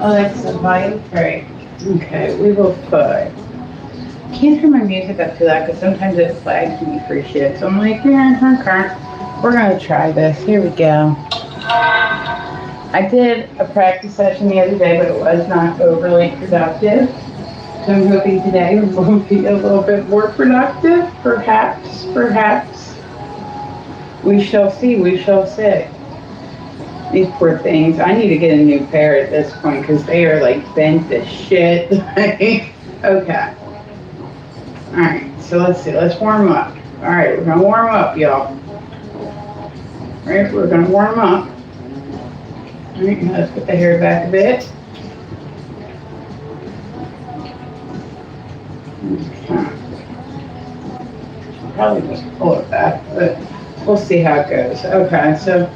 Alexa, volume 3. Okay, we will put. Can't turn my music up to that because sometimes it flags me for shit. So I'm like, yeah, okay. We're gonna try this. Here we go. I did a practice session the other day, but it was not overly productive. So I'm hoping today will be a little bit more productive. Perhaps, perhaps. We shall see, we shall see. These poor things. I need to get a new pair at this point because they are like bent as shit. Okay. Alright, so let's see. Let's warm up. Alright, we're going to warm up, y'all. Alright, we're going to warm up. Alright, now let's put the hair back a bit. Okay. Probably just pull it back, but we'll see how it goes. Okay, so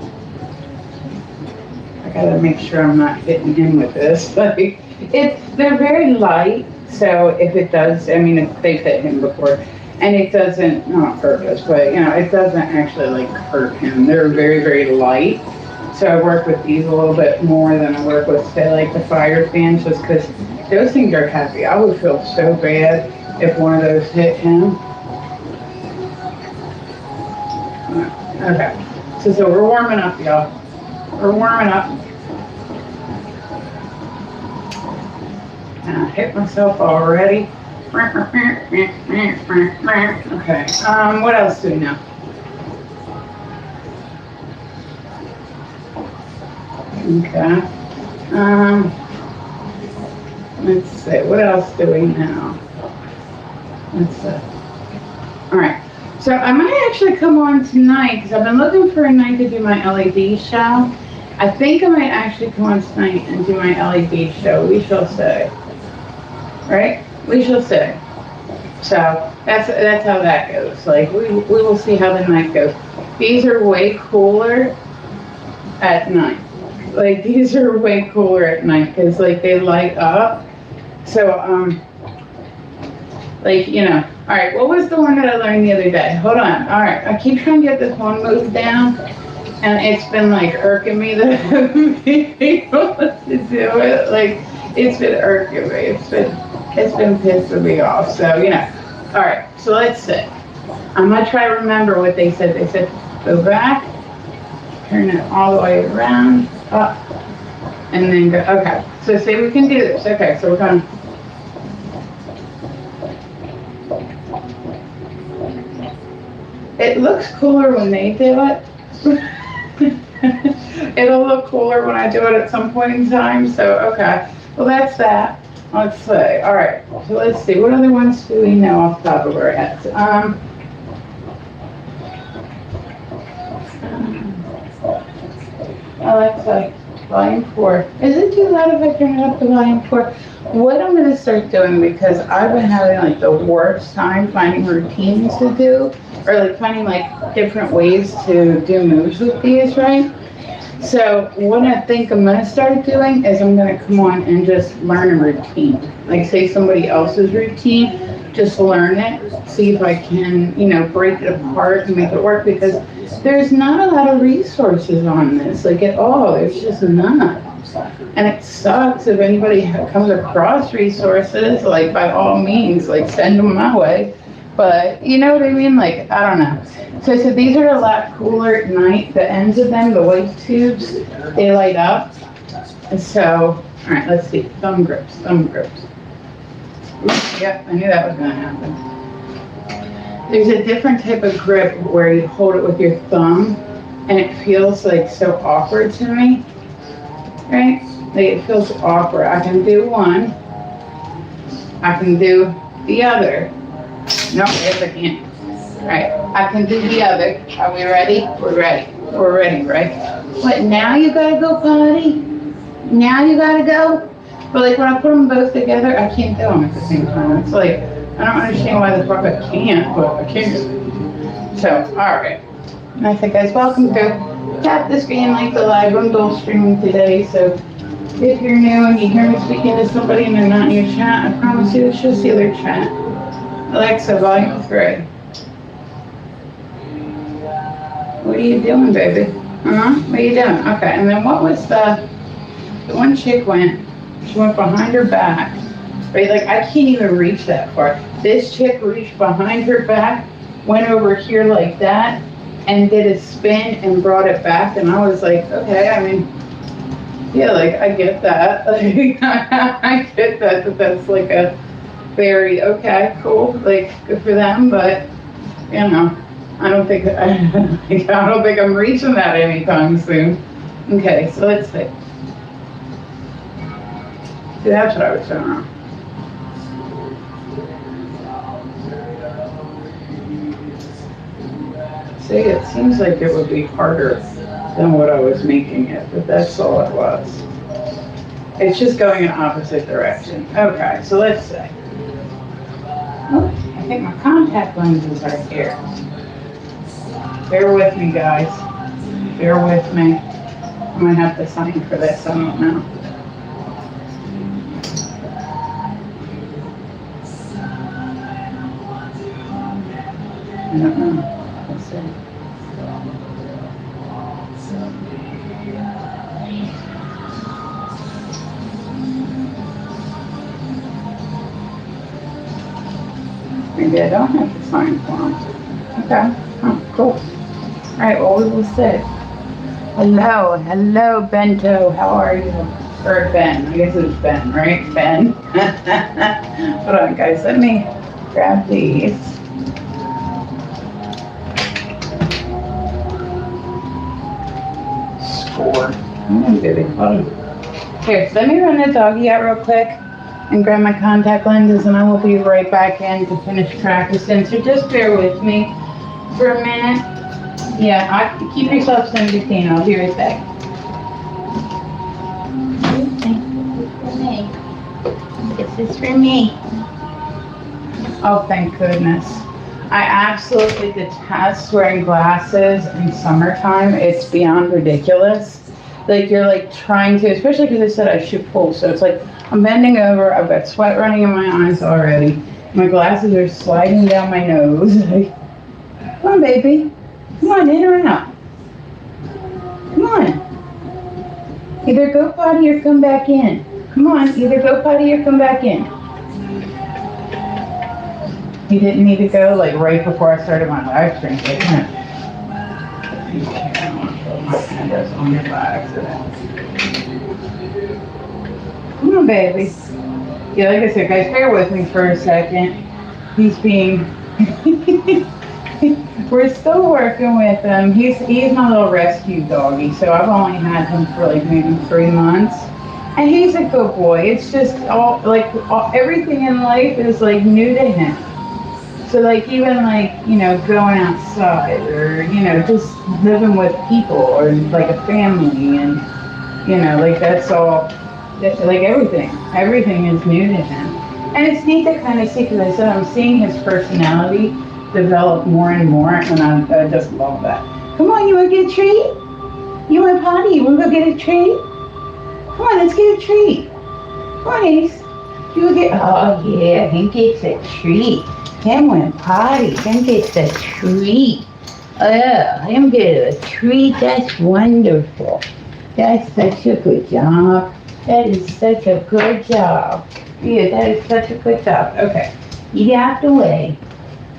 I gotta make sure I'm not hitting in with this. Like, they're very light, so if it does, I mean, they've hit him before, and it doesn't, not on purpose, but you know, it doesn't actually like hurt him. They're very, very light. So I work with these a little bit more than I work with, say, like the fire fans, just because those things are heavy. I would feel so bad if one of those hit him. Okay, so we're warming up, y'all. We're warming up. And I hit myself already. Okay, what else do we know? Okay. Let's see, what else do we know? Let's see. All right. So I might actually come on tonight because I've been looking for a night to do my LED show. I think I might actually come on tonight and do my LED show. We shall see. Right? We shall see. So that's how that goes. Like we will see how the night goes. These are way cooler at night. Like these are way cooler at night because like they light up. So like, you know, all right, what was the one that I learned the other day? Hold on. All right, I keep trying to get this one moved down, and it's been like irking me that I haven't been able to do it. Like, it's been irking me. It's been pissing me off. So, you know, all right, so let's see. I'm gonna try to remember what they said. They said go back, turn it all the way around, up, and then go. Okay, so see, we can do this. Okay, so we're gonna. It looks cooler when they do it. It'll look cooler when I do it at some point in time. So, okay. Well, that's that. Let's see. All right. So let's see. What other ones do we know off the top of our heads? Alexa, volume 4. Is it too loud if I turn it up to volume 4? What I'm going to start doing, because I've been having like the worst time finding routines to do, or like finding like different ways to do moves with these, right? So what I think I'm going to start doing is I'm going to come on and just learn a routine. Like say somebody else's routine, just learn it, see if I can, you know, break it apart and make it work, because there's not a lot of resources on this, like at all. There's just not. And it sucks if anybody comes across resources, like by all means, like send them my way. But you know what I mean? Like, I don't know. So I said these are a lot cooler at night. The ends of them, the white tubes, they light up. So, all right, let's see. Thumb grips, thumb grips. Oops, yep, I knew that was gonna happen. There's a different type of grip where you hold it with your thumb, and it feels like so awkward to me. Right? Like it feels awkward. I can do one. I can do the other. No, yes I can't. Right. I can do the other. Are we ready? We're ready. We're ready, right? What, now you gotta go potty? Now you gotta go? But like when I put them both together, I can't do them at the same time. It's like, I don't understand why the fuck I can't, but I can't. So, alright. Nice, guys. Welcome to Tap the Screen like the live. I'm dual streaming today, so if you're new and you hear me speaking to somebody and they're not in your chat, I promise you it's just the other chat. Alexa, volume 3. What are you doing, baby? What are you doing? Okay, and then what was the one chick went, She went behind her back, right? Like I can't even reach that far. This chick reached behind her back, went over here like that, and did a spin and brought it back. And I was like, okay, I mean, yeah, like I get that. Like, I get that's like a very, okay, cool, like good for them, but you know, I don't think I'm reaching that anytime soon. Okay, so let's see. See, that's what I was doing wrong. See, it seems like it would be harder than what I was making it, but that's all it was. It's just going in opposite direction. Okay, so let's see. Oh, I think my contact lenses are here. Bear with me, guys. Bear with me. I might have to sign for this, I don't know. I don't know. Let's see. Maybe I don't have to sign for them. Okay. Oh, cool. All right, well, we will see. Hello, Bento. How are you? Or Ben. I guess it's Ben, right? Ben. Hold on, guys. Let me grab these. Score. Baby. Hold on. Here, so let me run the doggy out real quick and grab my contact lenses, and I will be right back in to finish practicing. So just bear with me for a minute. Yeah, keep yourself entertained. I'll be right back. This is for me. Oh, thank goodness. I absolutely detest wearing glasses in summertime. It's beyond ridiculous. Like you're like trying to, especially because I said I should pull. So it's like I'm bending over. I've got sweat running in my eyes already. My glasses are sliding down my nose. Like, come on, baby. Come on, in or out. Come on. Either go potty or come back in. Come on, either go potty or come back in. He didn't need to go like right before I started my live stream, didn't it? Okay, I don't want to put my hand on it by accident. Come on, baby. Yeah, like I said, guys, bear with me for a second. He's being... We're still working with him. He's my little rescue doggy, so I've only had him for like maybe 3 months. And he's a good boy. It's just everything in life is like new to him. So like even like, you know, going outside or, you know, just living with people or like a family and, you know, like that's all, like everything is new to him. And it's neat to kind of see, because I said I'm seeing his personality develop more and more, and I just love that. Come on, you want to get a treat? You want potty? You want to go get a treat? Come on, let's get a treat. Come on, Ace. You will get, oh yeah, he gets a treat. Him went potty, him gets a treat. Oh, him get a treat, that's wonderful. That's such a good job. That is such a good job. Yeah, that is such a good job. Okay, you get out the way.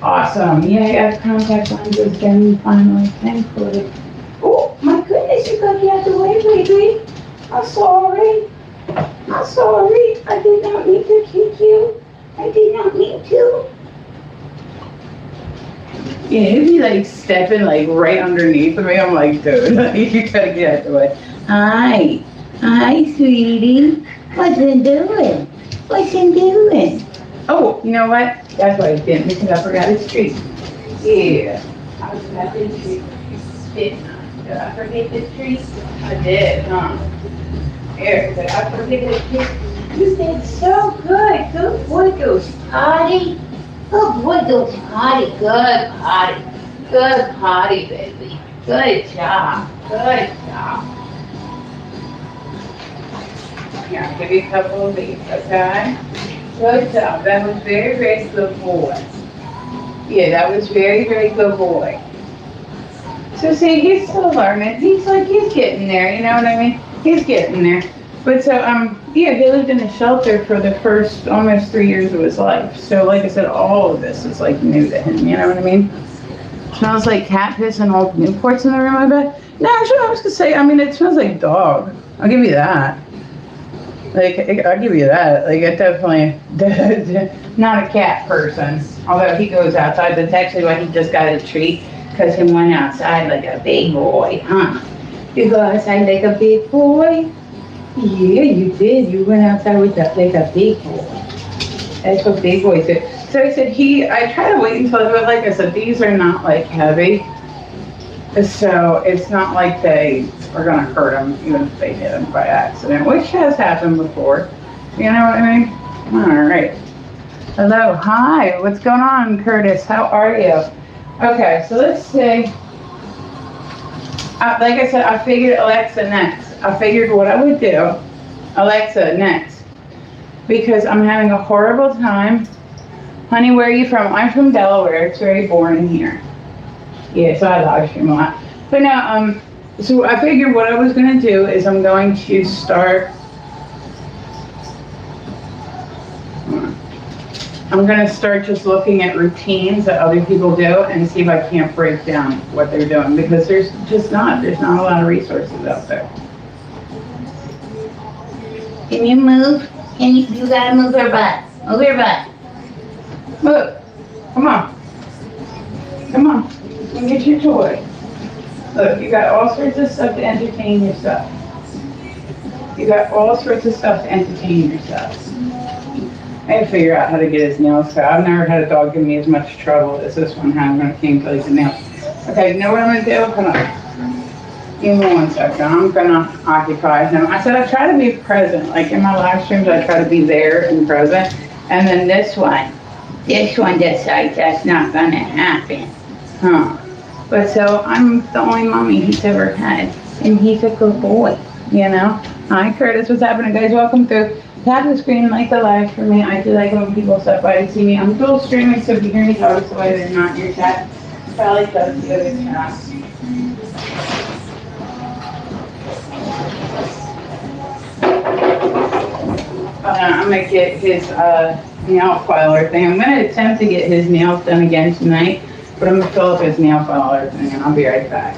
Awesome. Yeah, I got contact lenses again finally. Thankfully. Oh, my goodness, you gotta get out the way, baby. I'm sorry. I'm sorry. I did not mean to kick you. I did not mean to. Yeah, he'd be like stepping like right underneath me. I'm like, dude, you gotta get out the way. Hi. Hi, sweetie. What's it doing? What's it doing? Oh, you know what? That's why I didn't, because I forgot his treat. Yeah. I forgot his treat. Didn't I? Did I forget his treat? I did, huh? Here, did I forget his treat? You did so good. Good boy goes potty. Good boy goes potty. Good potty. Good potty, baby. Good job. Good job. Here, I'll give you a couple of these, okay? Good job. That was very, very good boy. Yeah, that was very, very good boy. So see, he's still learning. He's getting there, you know what I mean? He's getting there. But so, yeah, he lived in a shelter for the first almost 3 years of his life. So, like I said, all of this is like new to him. You know what I mean? Smells like cat piss and old Newports in the room, I bet. No, actually, I was gonna say, I mean, it smells like dog. I'll give you that. Like, I'll give you that. Like, it definitely, not a cat person. Although he goes outside, that's actually why he just got a treat. Because he went outside like a big boy, huh? You go outside like a big boy? Yeah, you did. You went outside with that like a big boy. That's what big boys do. So I said, I try to wait until, but like I said, these are not like heavy. So it's not like they are going to hurt him, even if they hit him by accident, which has happened before. You know what I mean? All right. Hello. Hi. What's going on, Curtis? How are you? Okay, so let's see. Like I said, I figured Alexa next. I figured what I would do. Alexa next. Because I'm having a horrible time. Honey, where are you from? I'm from Delaware. It's very boring here. Yeah, so I live stream a lot. But now, so I figured what I was going to do is I'm going to start. I'm going to start just looking at routines that other people do and see if I can't break down what they're doing, because there's not a lot of resources out there. Can you move? You gotta move your butt. Move your butt. Move. Come on. Come on. And get your toy. Look, you got all sorts of stuff to entertain yourself. You got all sorts of stuff to entertain yourself. I had to figure out how to get his nails cut. I've never had a dog give me as much trouble as this one had when it came to like the nails. Okay, you know what I'm gonna do? Hold on. Give me 1 second. I'm gonna occupy him. I said I try to be present. Like in my live streams, I try to be there and present. And then this one decides that's not gonna happen. Huh. But so I'm the only mommy he's ever had. And he's a good boy, you know? Hi Curtis, what's happening guys? Welcome through. Tap the screen, like the live for me. I do like when people stop by to see me. I'm dual streaming, so if you hear me talk the way they're not in your chat, probably does the other chat. I'm gonna get his nail filer thing. I'm gonna attempt to get his nails done again tonight, but I'm gonna fill up his nail filer thing and I'll be right back.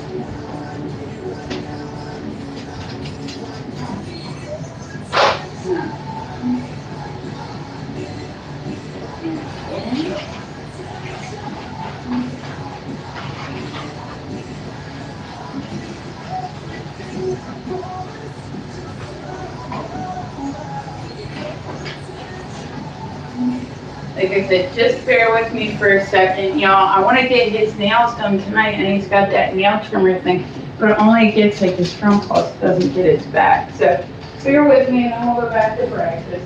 Like I said, just bear with me for a second, y'all. I want to get his nails done tonight, and he's got that nail trimmer thing, but it only gets like his front paws, doesn't get his back. So bear with me, and then we'll go back to practice.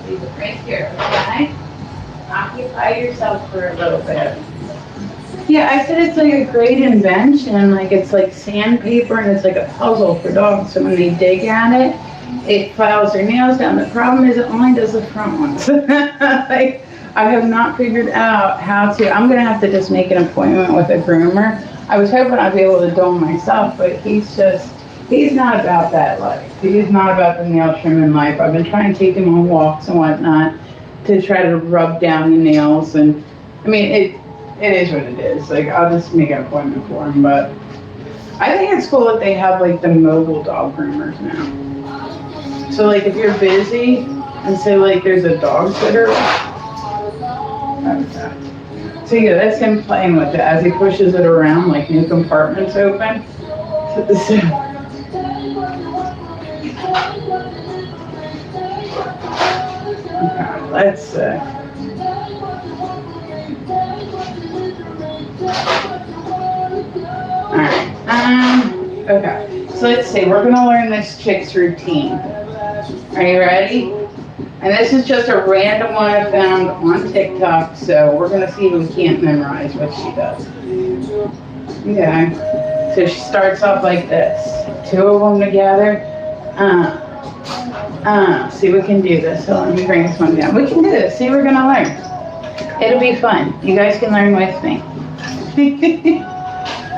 Leave it right here, okay? Occupy yourself for a little bit. Yeah, I said it's like a great invention. Like it's like sandpaper and it's like a puzzle for dogs. So when they dig at it, it files their nails down. The problem is it only does the front ones. Like I have not figured out how to. I'm gonna have to just make an appointment with a groomer. I was hoping I'd be able to do them myself, but he's not about that life. He's not about the nail trimming life. I've been trying to take him on walks and whatnot to try to rub down the nails, and I mean it is what it is. Like I'll just make an appointment for him, but I think it's cool that they have like the mobile dog groomers now. So like if you're busy and say like there's a dog sitter. So yeah, that's him playing with it as he pushes it around like new compartments open. Okay, let's see. Alright, okay. So let's see, we're gonna learn this chick's routine. Are you ready? And this is just a random one I found on TikTok, so we're gonna see if we can't memorize what she does. Okay, so she starts off like this. Two of them together. See, we can do this. So let me bring this one down. We can do this. See, we're gonna learn. It'll be fun. You guys can learn with me.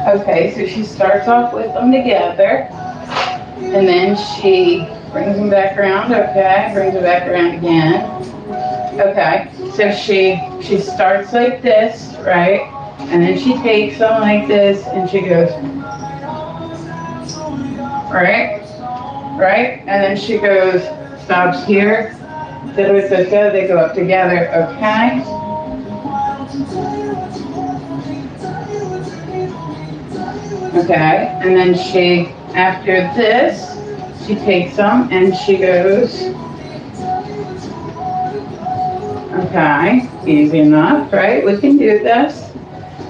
Okay, so she starts off with them together, and then she brings them back around. Okay, brings them back around again. Okay, so she starts like this, right? And then she takes them like this, and she goes, right, right, and then she goes, stops here. They go up together. Okay. Okay, and then she, after this, she takes them and she goes, okay, easy enough, right? We can do this.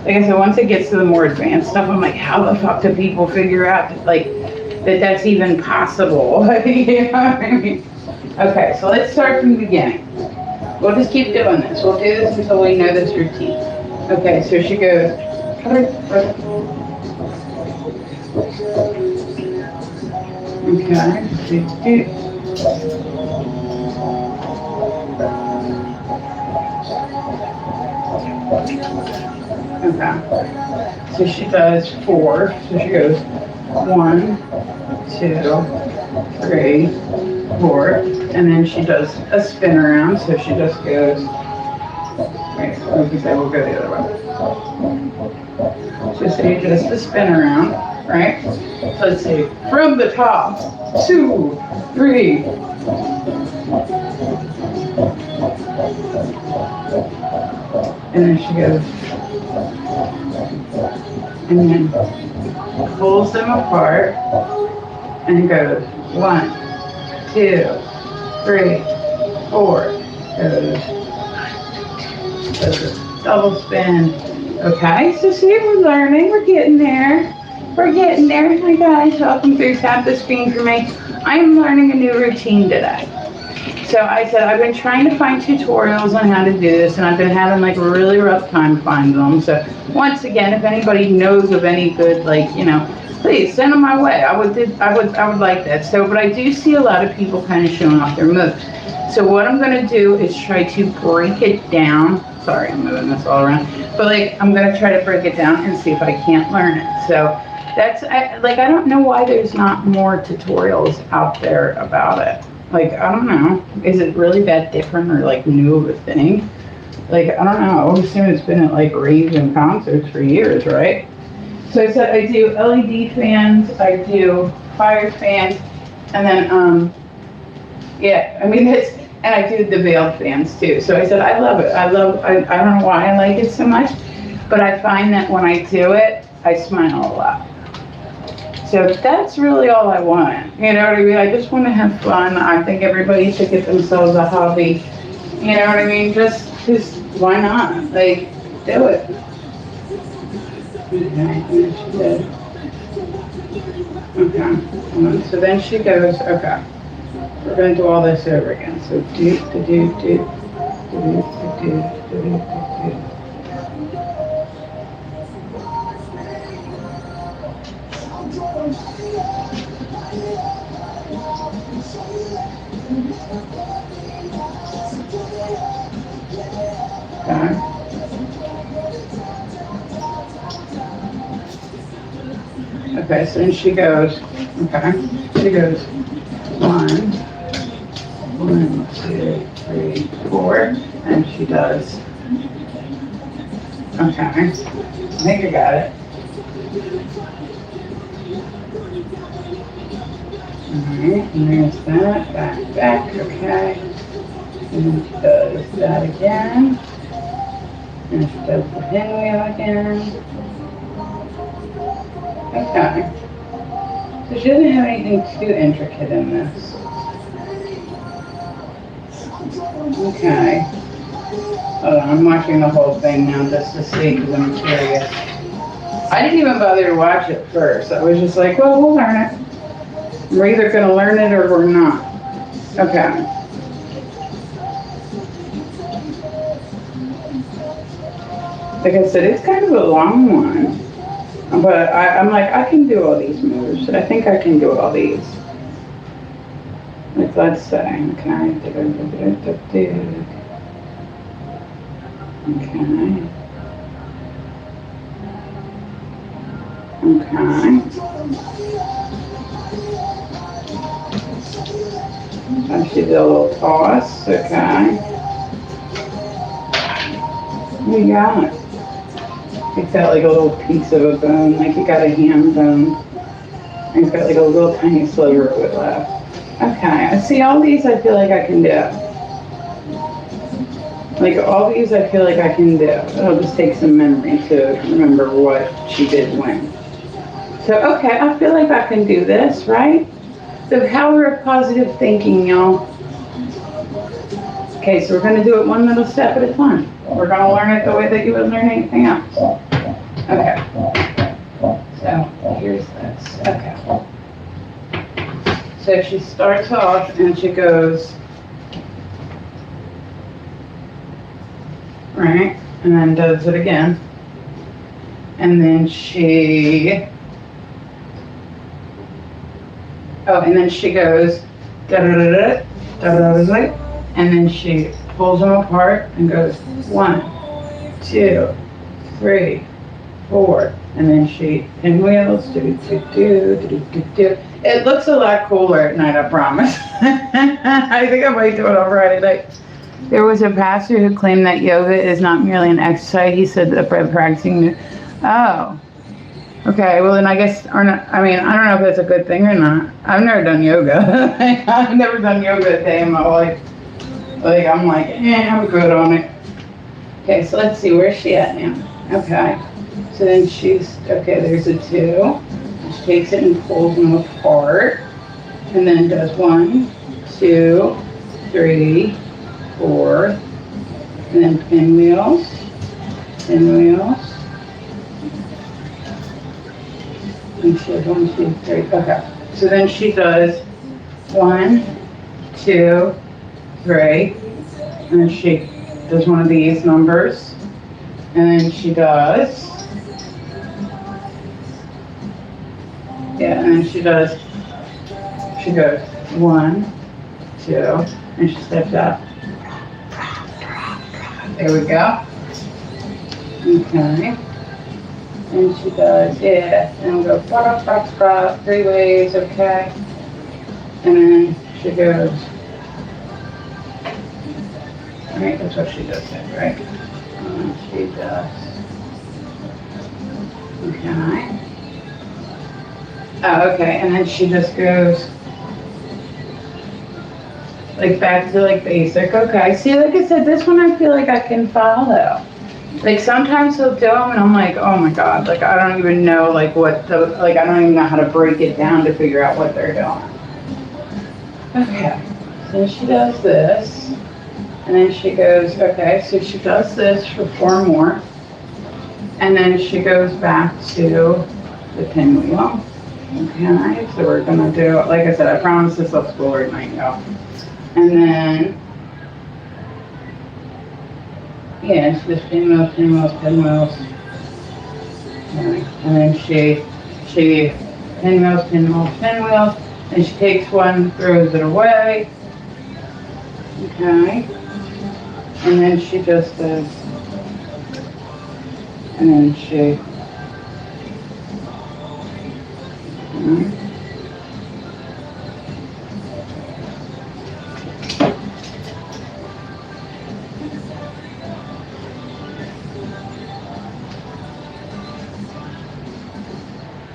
Like I said, once it gets to the more advanced stuff, I'm like, how the fuck do people figure out like that that's even possible? You know what I mean? Okay, so let's start from the beginning. We'll just keep doing this. We'll do this until we know this routine. Okay, so she goes, okay, okay, so she does 4, so she goes 1, 2, 3, 4, and then she does a spin around, so she just goes, wait, we'll go the other way. So say just a spin around, right? So let's say from the top, 2, 3. And then she goes, and then pulls them apart and goes 1, 2, 3, 4. Goes a double spin. Okay, so see, we're learning, we're getting there. We're getting there. Hi guys, welcome through. Tap the screen for me. I am learning a new routine today. So I said I've been trying to find tutorials on how to do this, and I've been having like a really rough time finding them. So once again, if anybody knows of any good, like, you know, please send them my way. I would like that. So, but I do see a lot of people kind of showing off their moves. So what I'm going to do is try to break it down. Sorry, I'm moving this all around. But like, I'm going to try to break it down and see if I can't learn it. So that's, I don't know why there's not more tutorials out there about it. Like, I don't know. Is it really that different or like new of a thing? Like, I don't know. I would assume it's been at like raves and concerts for years, right? So I said I do LED fans, I do fire fans, and then, yeah, I mean, it's, and I do the veiled fans too. So I said, I love it. I don't know why I like it so much, but I find that when I do it, I smile a lot. So that's really all I want. You know what I mean? I just want to have fun. I think everybody should get themselves a hobby. You know what I mean? Just why not? Like, do it. Okay, and then she did. Okay, so then she goes, okay, we're going to do all this over again. So do. Okay. Okay, so then she goes, okay, she goes 1, 2, 3, 4, and she does, okay, I think I got it. Alright, and there's that, back, okay, and then she does that again, and she does the pinwheel again. Okay. So she doesn't have anything too intricate in this. Okay. I'm watching the whole thing now just to see because I'm curious. I didn't even bother to watch it first. I was just like, well, we'll learn it. We're either going to learn it or we're not. Okay. Like I said, it's kind of a long one. But I'm like, I can do all these moves. I think I can do all these. Like, let's say, okay. Okay. Okay. And she did a little toss. Okay. You got it. It's got like a little piece of a bone, like you got a ham bone. And it's got like a little tiny sliver of it left. Okay, I see all these I feel like I can do. Like all these I feel like I can do. It'll just take some memory to remember what she did when. So, okay, I feel like I can do this, right? The power of positive thinking, y'all. Okay, so we're gonna do it one little step at a time. We're gonna learn it the way that you would learn anything else. Okay. So, here's this. Okay. So she starts off and she goes, right, and then does it again. And then she, and then she goes, da-da-da-da, da-da-da-da, and then she pulls them apart and goes 1, 2, 3, 4, and then she pinwheels, do. It looks a lot cooler at night, I promise. I think I might do it on Friday night. There was a pastor who claimed that yoga is not merely an exercise. He said that by practicing, oh, okay. Well, then I guess, I don't know if that's a good thing or not. I've never done yoga. I've never done yoga a day in my life. Like, I'm like, I'm good on it. Okay, so let's see, where's she at now? Okay, so then okay, there's a 2. She takes it and pulls them apart, and then does 1, 2, 3, 4, and then pinwheels, and she does 1, 2, 3, okay. So then she does 1, 2, 3, and then she does one of these numbers, and then she does, and then she goes 1, 2, and she steps out. There we go. Okay. And she does, and we go 3 ways, okay. And then she goes, right, that's what she does then, right? And she does, okay. Oh, okay, and then she just goes like back to like basic. Okay, see, like I said, this one I feel like I can follow. Like sometimes he'll do them and I'm like, oh my God, like I don't even know like I don't even know how to break it down to figure out what they're doing. Okay, so she does this, and then she goes, okay, so she does this for 4 more, and then she goes back to the pinwheel. Okay, so we're gonna do, like I said, I promise this looks cooler at night, y'all. And then, it's just pinwheels. Okay. And then she pinwheels, and she takes one, throws it away. Okay. And then she just does, and then she,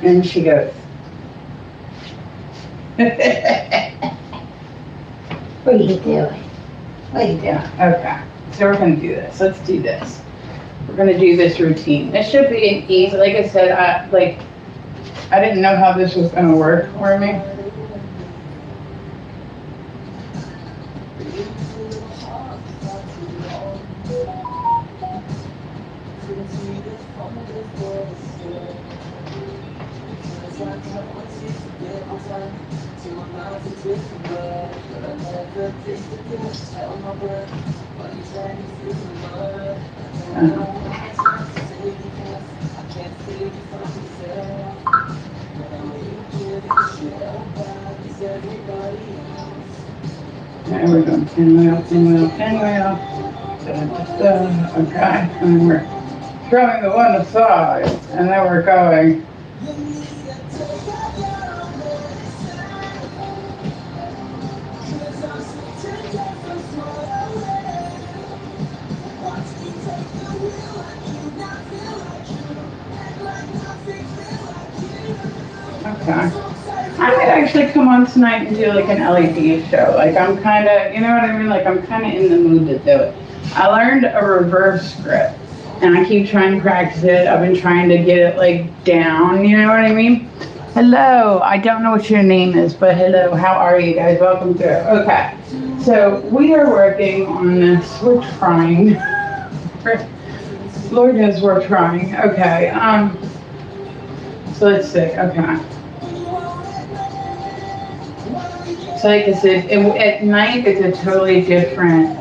and she goes. What are you doing? Okay, so we're gonna do this. Let's do this. We're gonna do this routine. This should be an easy, like I said, I didn't know how this was gonna work for me. There we go, pinwheel, pinwheel, pinwheel. Okay, and we're throwing the one aside, and then we're going. Okay. I might actually come on tonight and do like an LED show. Like I'm kind of, you know what I mean? Like I'm kind of in the mood to do it. I learned a reverse grip and I keep trying to practice it. I've been trying to get it like down, you know what I mean? Hello, I don't know what your name is, but hello, how are you guys? Welcome to, okay. So we are working on this, we're trying. Lord knows we're trying, okay. So let's see, okay. So like I said, at night it's a totally different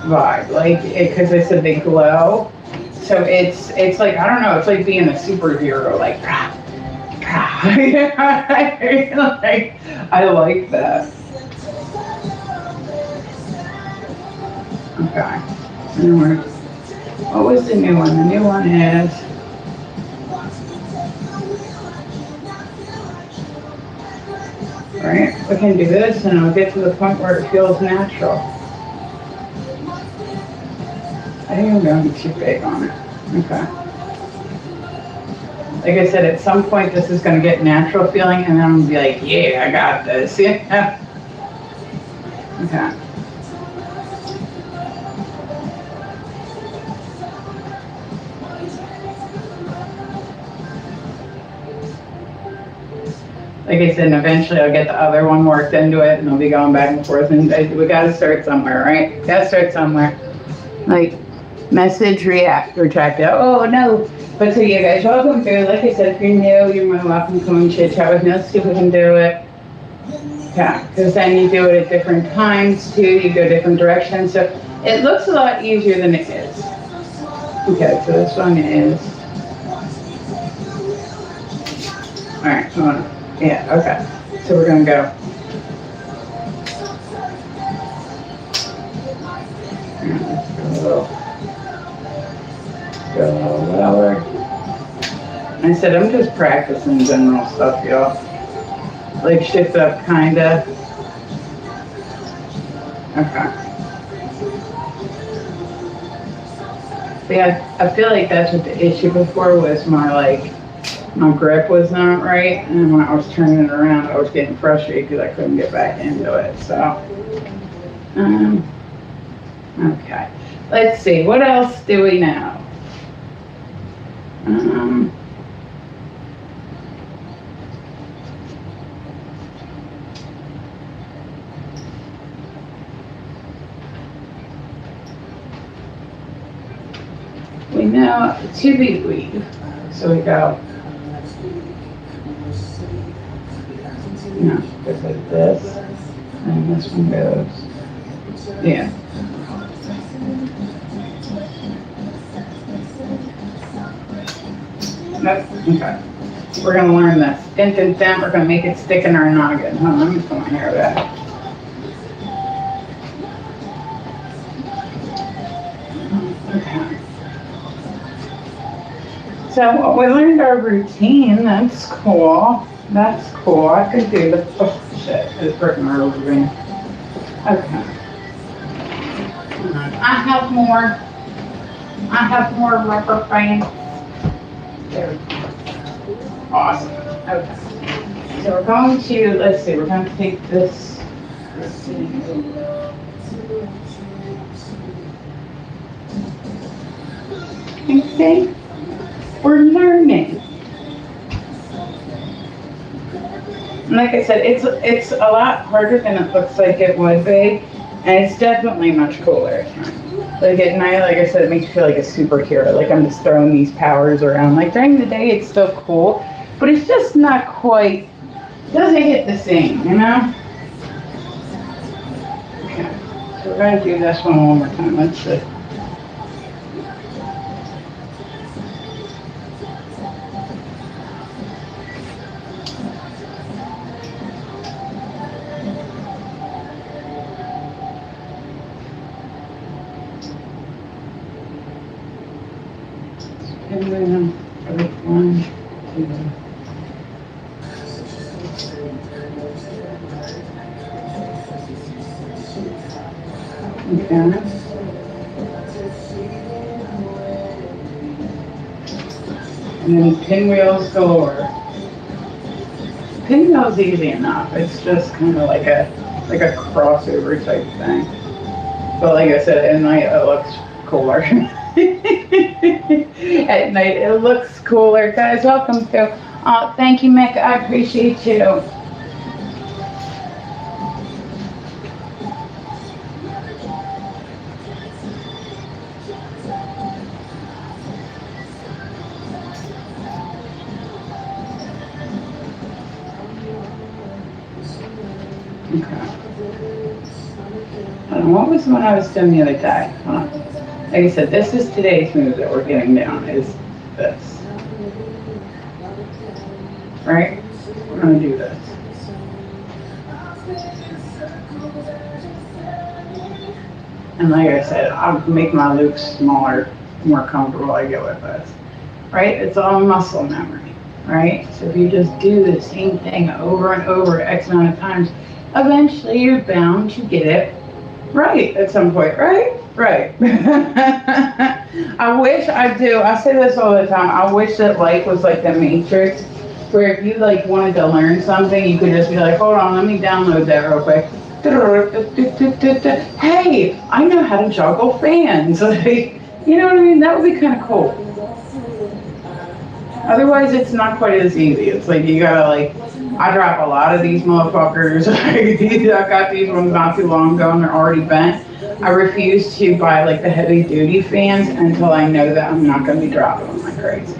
vibe, like, because I said they glow. So it's like, I don't know, it's like being a superhero, like, rah, rah. I like that. Okay. And what was the new one? The new one is, right, we can do this and it'll get to the point where it feels natural. I think I'm going to be too big on it. Okay. Like I said, at some point this is going to get natural feeling and then I'm going to be like, yeah, I got this. Yeah. Okay. Like I said, and eventually I'll get the other one worked into it and I'll be going back and forth, and we gotta start somewhere, right? Gotta start somewhere. Like, message, retract it. Oh no. But so you guys, welcome through. Like I said, if you're new, you're more than welcome to come and chit chat with me. Let's see if we can do it. Yeah, because then you do it at different times too, you go different directions. So it looks a lot easier than it is. Okay, so this one is, all right, come on. Yeah, okay. So we're gonna go. Go a little lower. I said I'm just practicing general stuff, y'all. Like shift up, kinda. Okay. Yeah, I feel like that's what the issue before was, my grip was not right, and when I was turning it around, I was getting frustrated because I couldn't get back into it, so. Okay, let's see, what else do we know? We know to be weave, so we go. No, goes like this, and this one goes, yeah. Nope, okay. We're gonna learn this. Dun, dun, dun. We're gonna make it stick in our noggin. Hold on, let me put my hair back. Okay. So we learned our routine. That's cool. That's cool. I could do the, oh shit, it's hurting my over here. Okay. I have more rubber bands. There we go. Awesome. Okay. So we're going to, let's see, we're going to take this. Okay. We're learning. Like I said, it's a lot harder than it looks like it would be, and it's definitely much cooler. Like at night, like I said, it makes you feel like a superhero. Like I'm just throwing these powers around. Like during the day, it's still cool, but it's just not quite doesn't hit the same, you know? Okay, so we're gonna do this one more time. Let's see. And then, one, two. Okay. And then pinwheels galore. Pinwheel's easy enough. It's just kind of like a crossover type thing. But like I said, at night it looks cooler. At night it looks cooler. Guys, welcome to. Oh, thank you, Mick. I appreciate you. Okay. What was the one I was doing the other day? Like I said, this is today's move that we're getting down, is this. Right? We're going to do this. And like I said, I'll make my loops smaller, more comfortable I get with this. Right? It's all muscle memory. Right? So if you just do the same thing over and over X amount of times, eventually you're bound to get it right at some point, right? Right. I wish I do. I say this all the time. I wish that life was like the Matrix, where if you like wanted to learn something, you could just be like, hold on, let me download that real quick. Hey, I know how to juggle fans. Like, you know what I mean? That would be kind of cool. Otherwise, it's not quite as easy. It's like you gotta like, I drop a lot of these motherfuckers. I got these ones not too long ago and they're already bent. I refuse to buy like the heavy duty fans until I know that I'm not gonna be dropping them like crazy.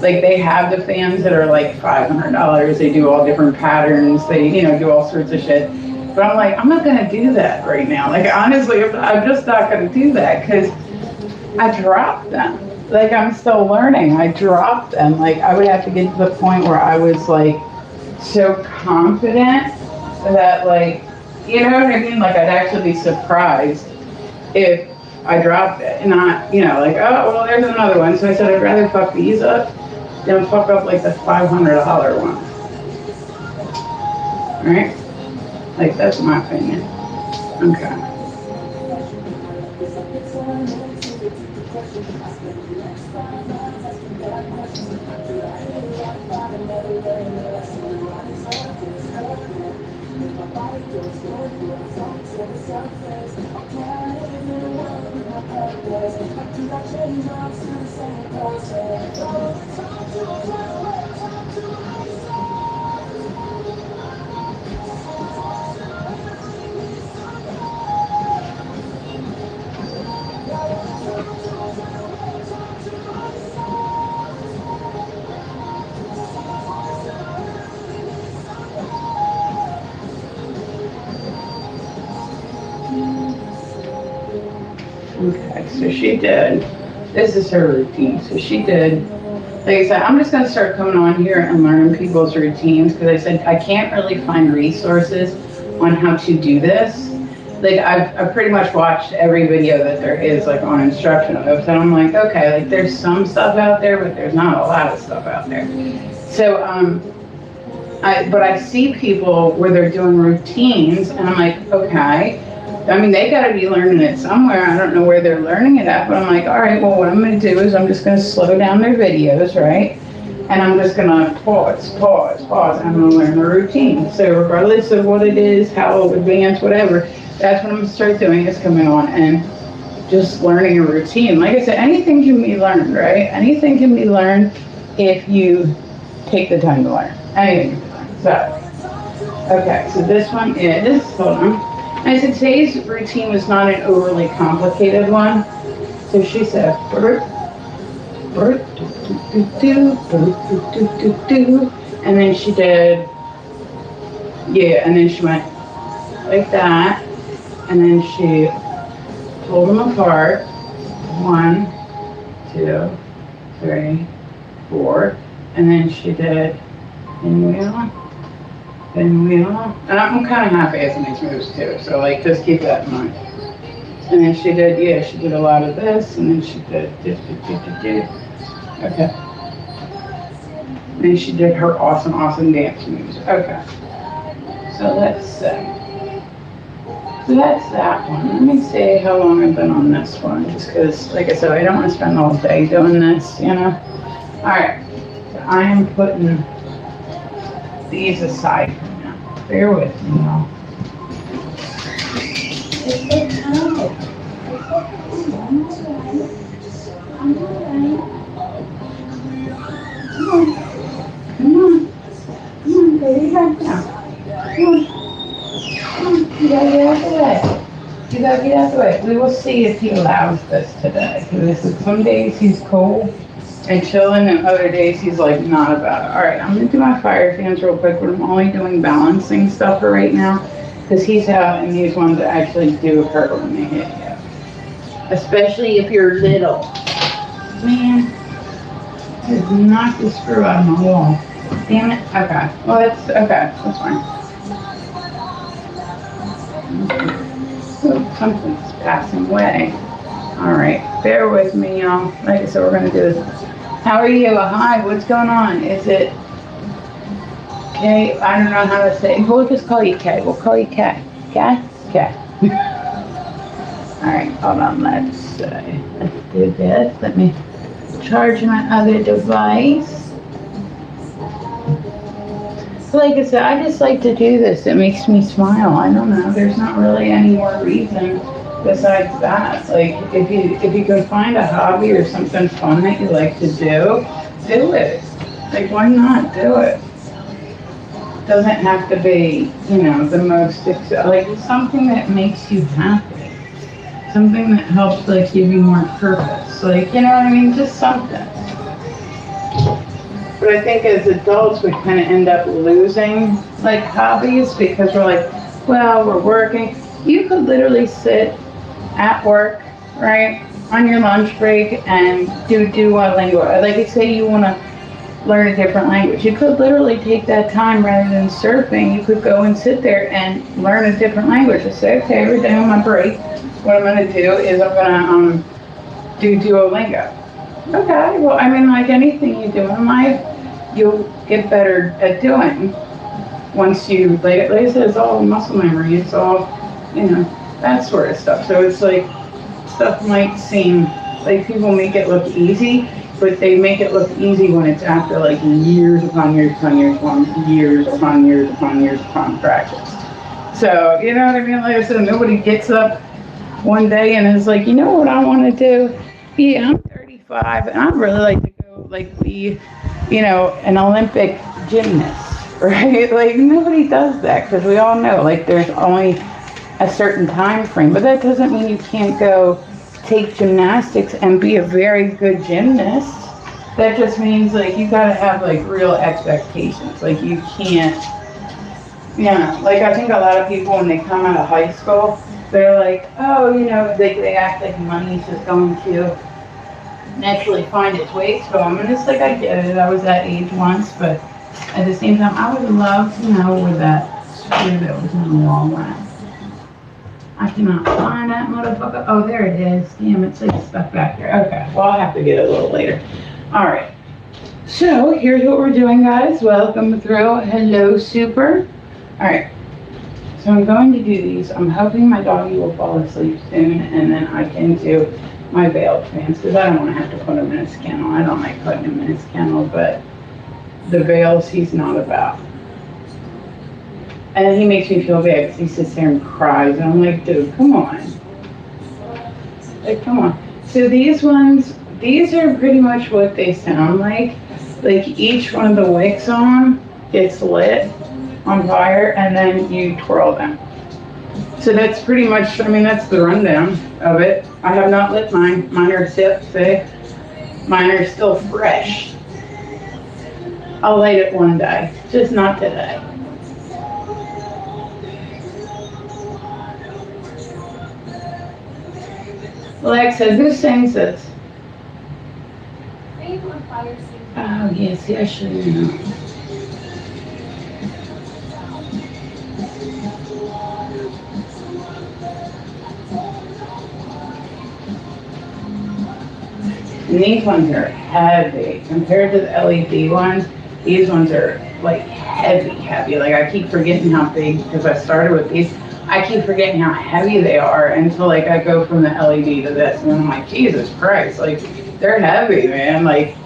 Like they have the fans that are like $500. They do all different patterns. They, you know, do all sorts of shit. But I'm like, I'm not gonna do that right now. Like honestly, I'm just not gonna do that because I dropped them. Like I'm still learning. I dropped them. Like I would have to get to the point where I was like so confident that like, you know what I mean? Like I'd actually be surprised if I dropped it and not, you know, like, oh, well, there's another one. So I said, I'd rather fuck these up than fuck up like the $500 one. Right? Like that's my opinion. Okay. Okay, so she did, this is her routine. So she did, like I said, I'm just going to start coming on here and learning people's routines because I said I can't really find resources on how to do this. Like I've pretty much watched every video that there is like on instruction of, and I'm like, okay, like there's some stuff out there, but there's not a lot of stuff out there. So, but I see people where they're doing routines and I'm like, okay. I mean, they got to be learning it somewhere. I don't know where they're learning it at, but I'm like, all right, well, what I'm going to do is I'm just going to slow down their videos, right? And I'm just going to pause, and I'm going to learn the routine. So regardless of what it is, how advanced, whatever, that's what I'm going to start doing is coming on and just learning a routine. Like I said, anything can be learned, right? Anything can be learned if you take the time to learn. Anything can be learned. So, okay, so this one is, hold on. And I said today's routine was not an overly complicated one. So she said, and then she did Yeah, and then she went like that, and then she pulled them apart. 1, 2, 3, 4, and then she did pinwheel, pinwheel, and I'm kind of half-assed in these moves too, so like just keep that in mind. And then she did, yeah, she did a lot of this, and then she did, okay. Then she did her awesome, awesome dance moves. Okay. So let's see. So that's that one. Let me see how long I've been on this one, just because, like I said, I don't want to spend all day doing this, you know? All right. So I am putting these aside for now. Bear with me, y'all. Come on, baby, back down. Come on. You gotta get out the way. You gotta get out the way. We will see if he allows this today. Because some days he's cold and chilling, and other days he's like not about it. All right, I'm gonna do my fire fans real quick, but I'm only doing balancing stuff for right now because he's out, and these ones actually do hurt when they hit you, especially if you're little. Man, just knocked the screw out of my wall. Damn it. Okay. Well, that's okay. That's fine. So something's passing away. All right, bear with me, y'all. Like I said, we're gonna do this. How are you? Hi, what's going on? Is it Kay? I don't know how to say. We'll just call you Kay. We'll call you Kay. Kay? Kay. All right, hold on. Let's do this. Let me charge my other device. Like I said, I just like to do this. It makes me smile. I don't know. There's not really any more reason besides that. Like, if you can find a hobby or something fun that you like to do it. Like, why not do it? Doesn't have to be, you know, the most, like, something that makes you happy. Something that helps, like, give you more purpose. Like, you know what I mean? Just something. But I think as adults, we kind of end up losing, like, hobbies because we're like, well, we're working. You could literally sit at work, right, on your lunch break and do a language. Like, say you want to learn a different language. You could literally take that time rather than surfing. You could go and sit there and learn a different language. Just say, okay, every day on my break, what I'm going to do is I'm going to do Duolingo. Okay, well, I mean, like anything you do in life, you'll get better at doing once you, like I said, it's all muscle memory. It's all, you know, that sort of stuff. So it's like, stuff might seem like people make it look easy, but they make it look easy when it's after like years upon years upon years upon years upon years upon years upon practice. So, you know what I mean? Like I said, nobody gets up one day and is like, you know what I want to do? Yeah, I'm 35 and I'd really like to go like be, you know, an Olympic gymnast, right? Like nobody does that because we all know like there's only a certain time frame, but that doesn't mean you can't go take gymnastics and be a very good gymnast. That just means like you gotta have like real expectations. Like you can't, you know, like I think a lot of people when they come out of high school, they're like, oh, you know, they act like money's just going to naturally find its way to them. And it's like, I get it, I was that age once, but at the same time, I would love to know where that screw that was in the wall went. I cannot find that motherfucker. Oh, there it is. Damn, it's like stuck back here. Okay, well, I'll have to get it a little later. All right. So here's what we're doing, guys. Welcome through. Hello, super. All right. So I'm going to do these. I'm hoping my doggy will fall asleep soon, and then I can do my veiled fans, because I don't want to have to put him in his kennel. I don't like putting him in his kennel, but the veils he's not about. And he makes me feel bad because he sits there and cries, and I'm like, dude, come on. Like, come on. So these ones, these are pretty much what they sound like. Like each one of the wicks on them gets lit on fire, and then you twirl them. So that's pretty much, I mean, that's the rundown of it. I have not lit mine. Mine are sipped, see? Mine are still fresh. I'll light it one day, just not today. Alexa, who sings this? Oh, yeah, see, I should know. And these ones are heavy. Compared to the LED ones, these ones are like heavy, heavy. Like I keep forgetting how big, because I started with these, I keep forgetting how heavy they are until like I go from the LED to this. And I'm like, Jesus Christ, like they're heavy, man. Like,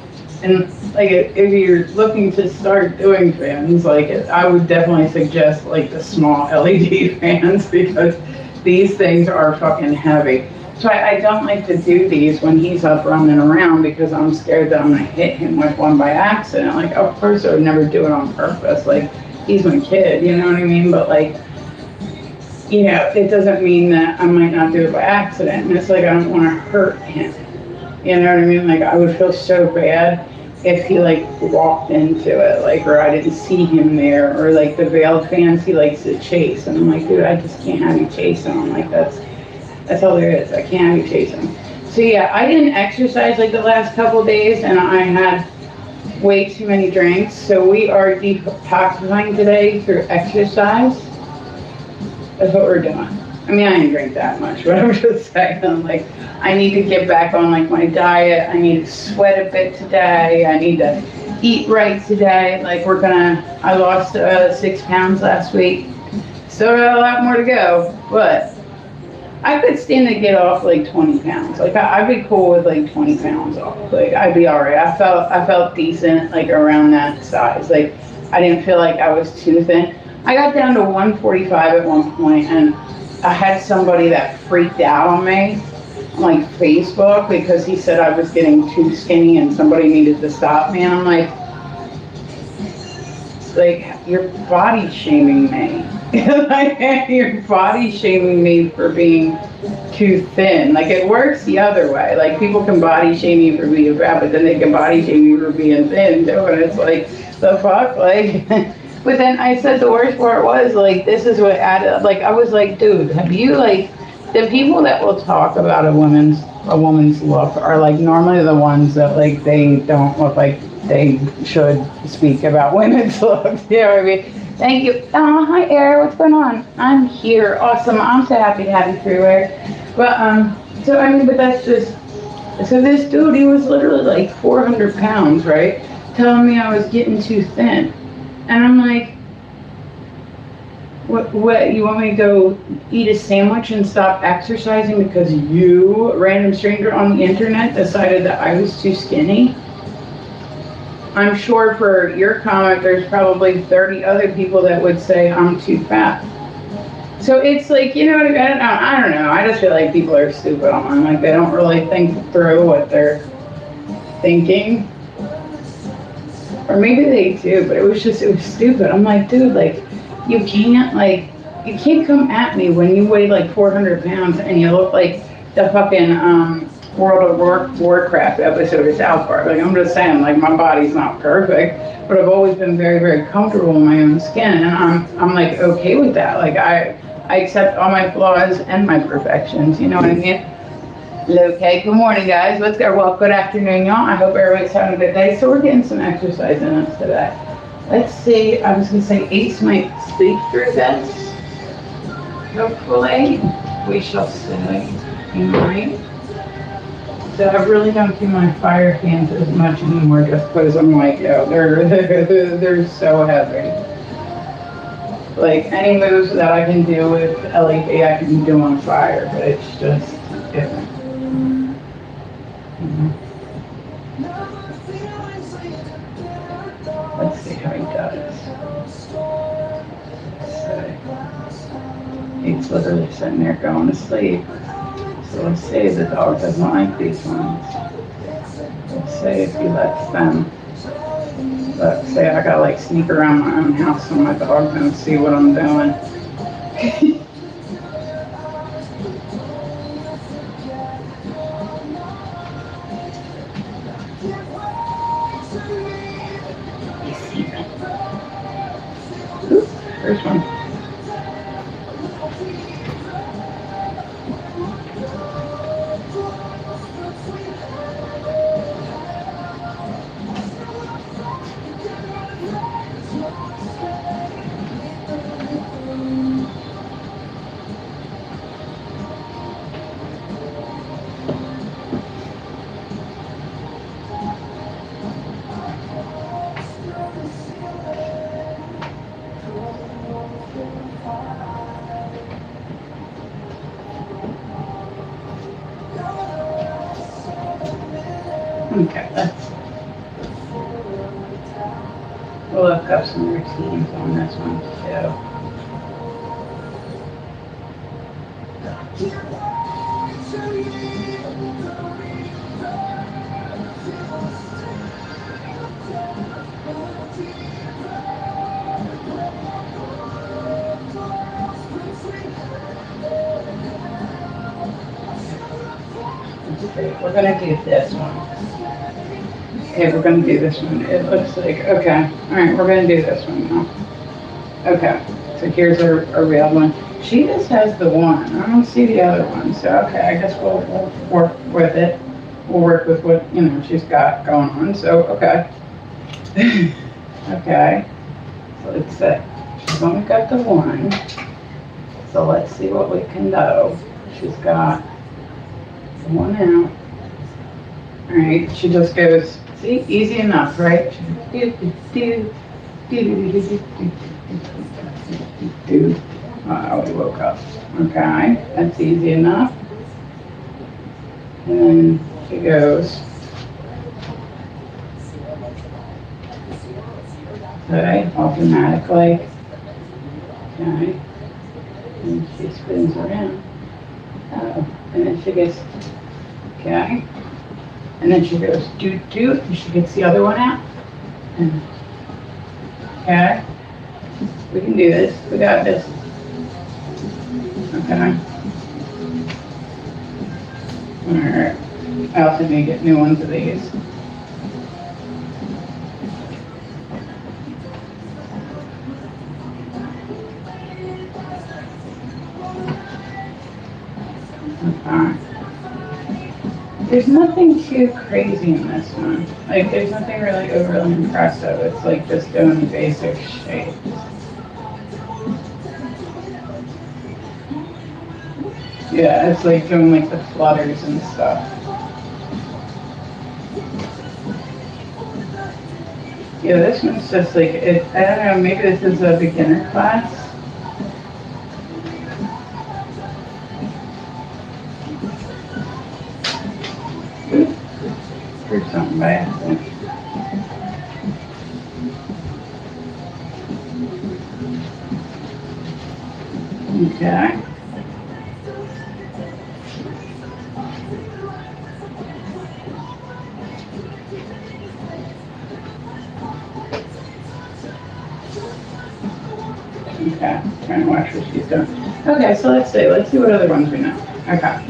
and like if you're looking to start doing fans, like I would definitely suggest like the small LED fans because these things are fucking heavy. So I don't like to do these when he's up running around because I'm scared that I'm gonna hit him with one by accident. Like, of course I would never do it on purpose. Like, he's my kid, you know what I mean? But like, you know, it doesn't mean that I might not do it by accident. And it's like, I don't wanna hurt him. You know what I mean? Like, I would feel so bad if he like walked into it, like, or I didn't see him there, or like the veiled fans he likes to chase. And I'm like, dude, I just can't have you chasing him. Like, that's all there is. I can't have you chasing. So yeah, I didn't exercise like the last couple days and I had way too many drinks. So we are detoxifying today through exercise. That's what we're doing. I mean, I didn't drink that much, but I'm just saying, I'm like, I need to get back on like my diet. I need to sweat a bit today. I need to eat right today. Like I lost 6 pounds last week. Still got a lot more to go, but I could stand to get off like 20 pounds. Like I'd be cool with like 20 pounds off. Like I'd be all right. I felt decent like around that size. Like I didn't feel like I was too thin. I got down to 145 at one point, and I had somebody that freaked out on me on like Facebook because he said I was getting too skinny and somebody needed to stop me. And I'm like you're body shaming me. Like, you're body shaming me for being too thin. Like it works the other way. Like people can body shame you for being fat, but then they can body shame you for being thin too. And it's like, the fuck? Like, but then I said the worst part was like, this is what added up. Like I was like, dude, have you like, the people that will talk about a woman's look are like normally the ones that like, they don't look like they should speak about women's looks. You know what I mean? Thank you. Oh, hi, Eric. What's going on? I'm here. Awesome. I'm so happy to have you through, Eric. But, so, I mean, but that's just, so this dude, he was literally like 400 pounds, right? Telling me I was getting too thin. And I'm like, what, you want me to go eat a sandwich and stop exercising because you, a random stranger on the internet, decided that I was too skinny? I'm sure for your comment, there's probably 30 other people that would say I'm too fat. So it's like, you know what I mean? I don't know. I just feel like people are stupid online. Like they don't really think through what they're thinking. Or maybe they do, but it was stupid. I'm like, dude, like, you can't come at me when you weigh like 400 pounds and you look like the fucking, World of Warcraft episode of South Park. Like I'm just saying, like my body's not perfect, but I've always been very, very comfortable in my own skin, and I'm like okay with that. Like I accept all my flaws and my perfections. You know what I mean? Okay. Good morning, guys. Let's go. Well, good afternoon, y'all. I hope everybody's having a good day. So we're getting some exercise in us today. Let's see. I was gonna say Ace might sleep through this. Hopefully, we shall see. Right. So I really don't do my fire fans as much anymore just because I'm like, yo, they're so heavy. Like any moves that I can do with LED, I can do on fire, but it's just different. Let's see how he does. So, he's literally sitting there going to sleep. So let's say the dog doesn't like these ones. Let's say if he lets them. Let's say I gotta like sneak around my own house so my dog don't see what I'm doing. Oops, first one. Okay, we'll look up some routines on this one too. Okay, we're gonna do this one. Okay, we're gonna do this one. It looks like, okay, all right, we're gonna do this one now. Okay, so here's a real one. She just has the one. I don't see the other one. So, okay, I guess we'll work with it. We'll work with what, she's got going on. So, okay. Okay. So let's say she's only got the one. So let's see what we can do. She's got the one out. All right, she just goes, see, easy enough, right? Oh, we woke up. Okay, that's easy enough. And then she goes. Okay, automatically. Okay, and she spins around. Oh, and then she gets, okay. And then she goes do, and she gets the other one out. And, okay, we can do this. We got this. Okay. Alright. I also need to get new ones of these. Okay. There's nothing too crazy in this one. Like, there's nothing really overly impressive. It's like just doing the basic shapes. Yeah, it's like doing like the flutters and stuff. Yeah, this one's just like, I don't know, maybe this is a beginner class. Oops, screwed something by accident. Okay. Okay, trying to watch what she's doing. Okay, so let's see what other ones we know. Okay.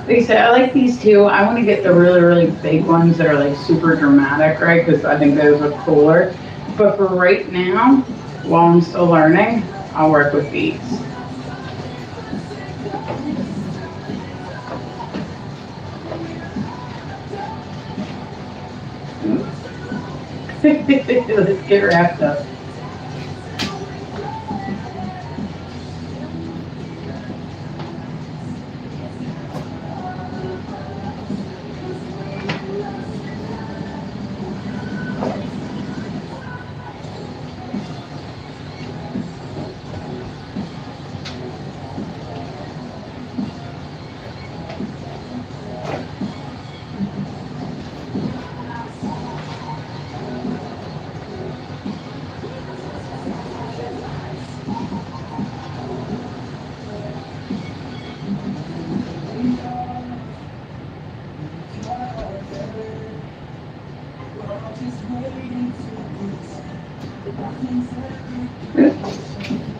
Like I said, I like these two. I want to get the really, really big ones that are like super dramatic, right? Because I think those look cooler. But for right now, while I'm still learning, I'll work with these. Let's get wrapped up.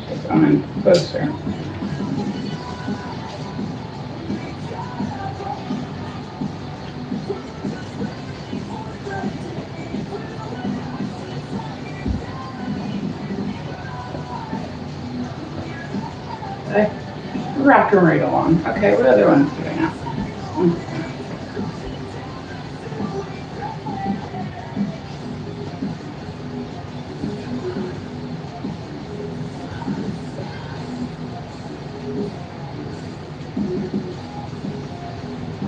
Just coming closer. Okay, rocking right along. Okay, what other ones do we have?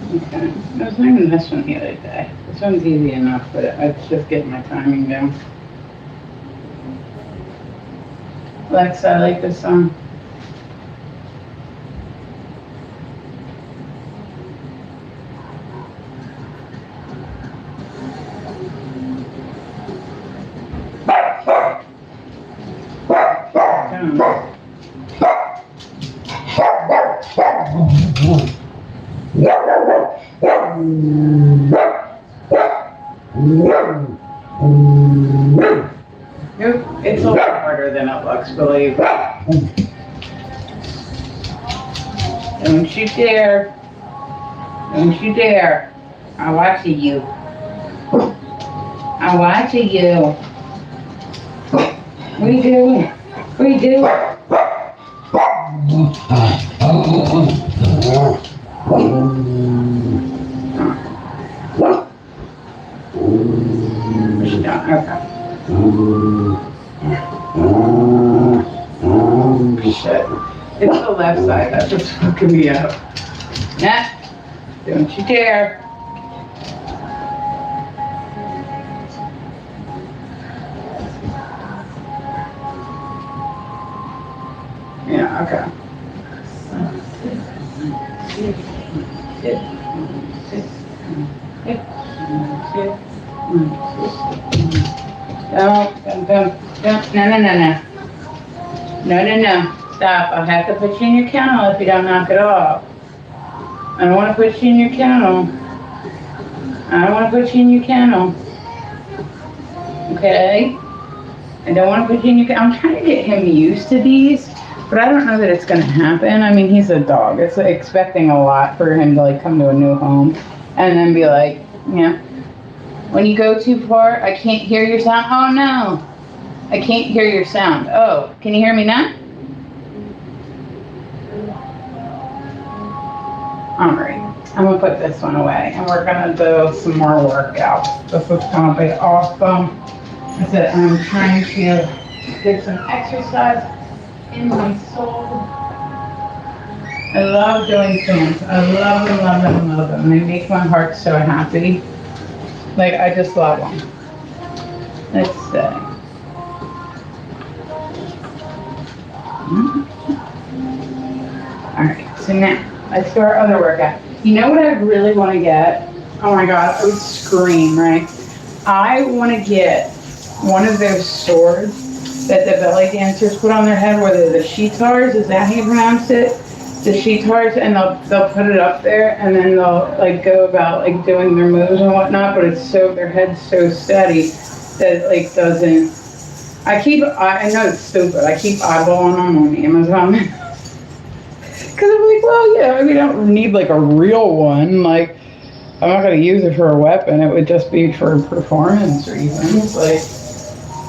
Okay, I was learning this one the other day. This one's easy enough, but it's just getting my timing down. Alexa, I like this song. It's a lot harder than it looks, believe me. Don't you dare. Don't you dare. I'm watching you. I'm watching you. What are you doing? What are you doing? Okay. Shit. It's the left side that's what's fucking me up. Nah. Don't you dare. Yeah, okay. No. No. Stop. I'll have to put you in your kennel if you don't knock it off. I don't want to put you in your kennel. I don't want to put you in your kennel. Okay? I don't want to put you in your kennel. I'm trying to get him used to these, but I don't know that it's going to happen. I mean, he's a dog. It's like expecting a lot for him to like come to a new home and then be like, yeah. When you go too far, I can't hear your sound. Oh no. I can't hear your sound. Oh, can you hear me now? Alright, I'm going to put this one away and we're going to do some more workouts. This is going to be awesome. I said I'm trying to get some exercise in my soul. I love doing things. I love them. They make my heart so happy. Like, I just love them. Let's see. Alright, so now. Let's do our other workout. You know what I really want to get? Oh my god, I would scream, right? I want to get one of those swords that the belly dancers put on their head, where they're the shitars, is that how you pronounce it? The shitars, and they'll put it up there, and then they'll like go about like doing their moves and whatnot, but it's so, their head's so steady that it like doesn't, I know it's stupid, I keep eyeballing them on Amazon. Because I'm like, well, yeah, we don't need like a real one. Like, I'm not going to use it for a weapon. It would just be for performance reasons. Like,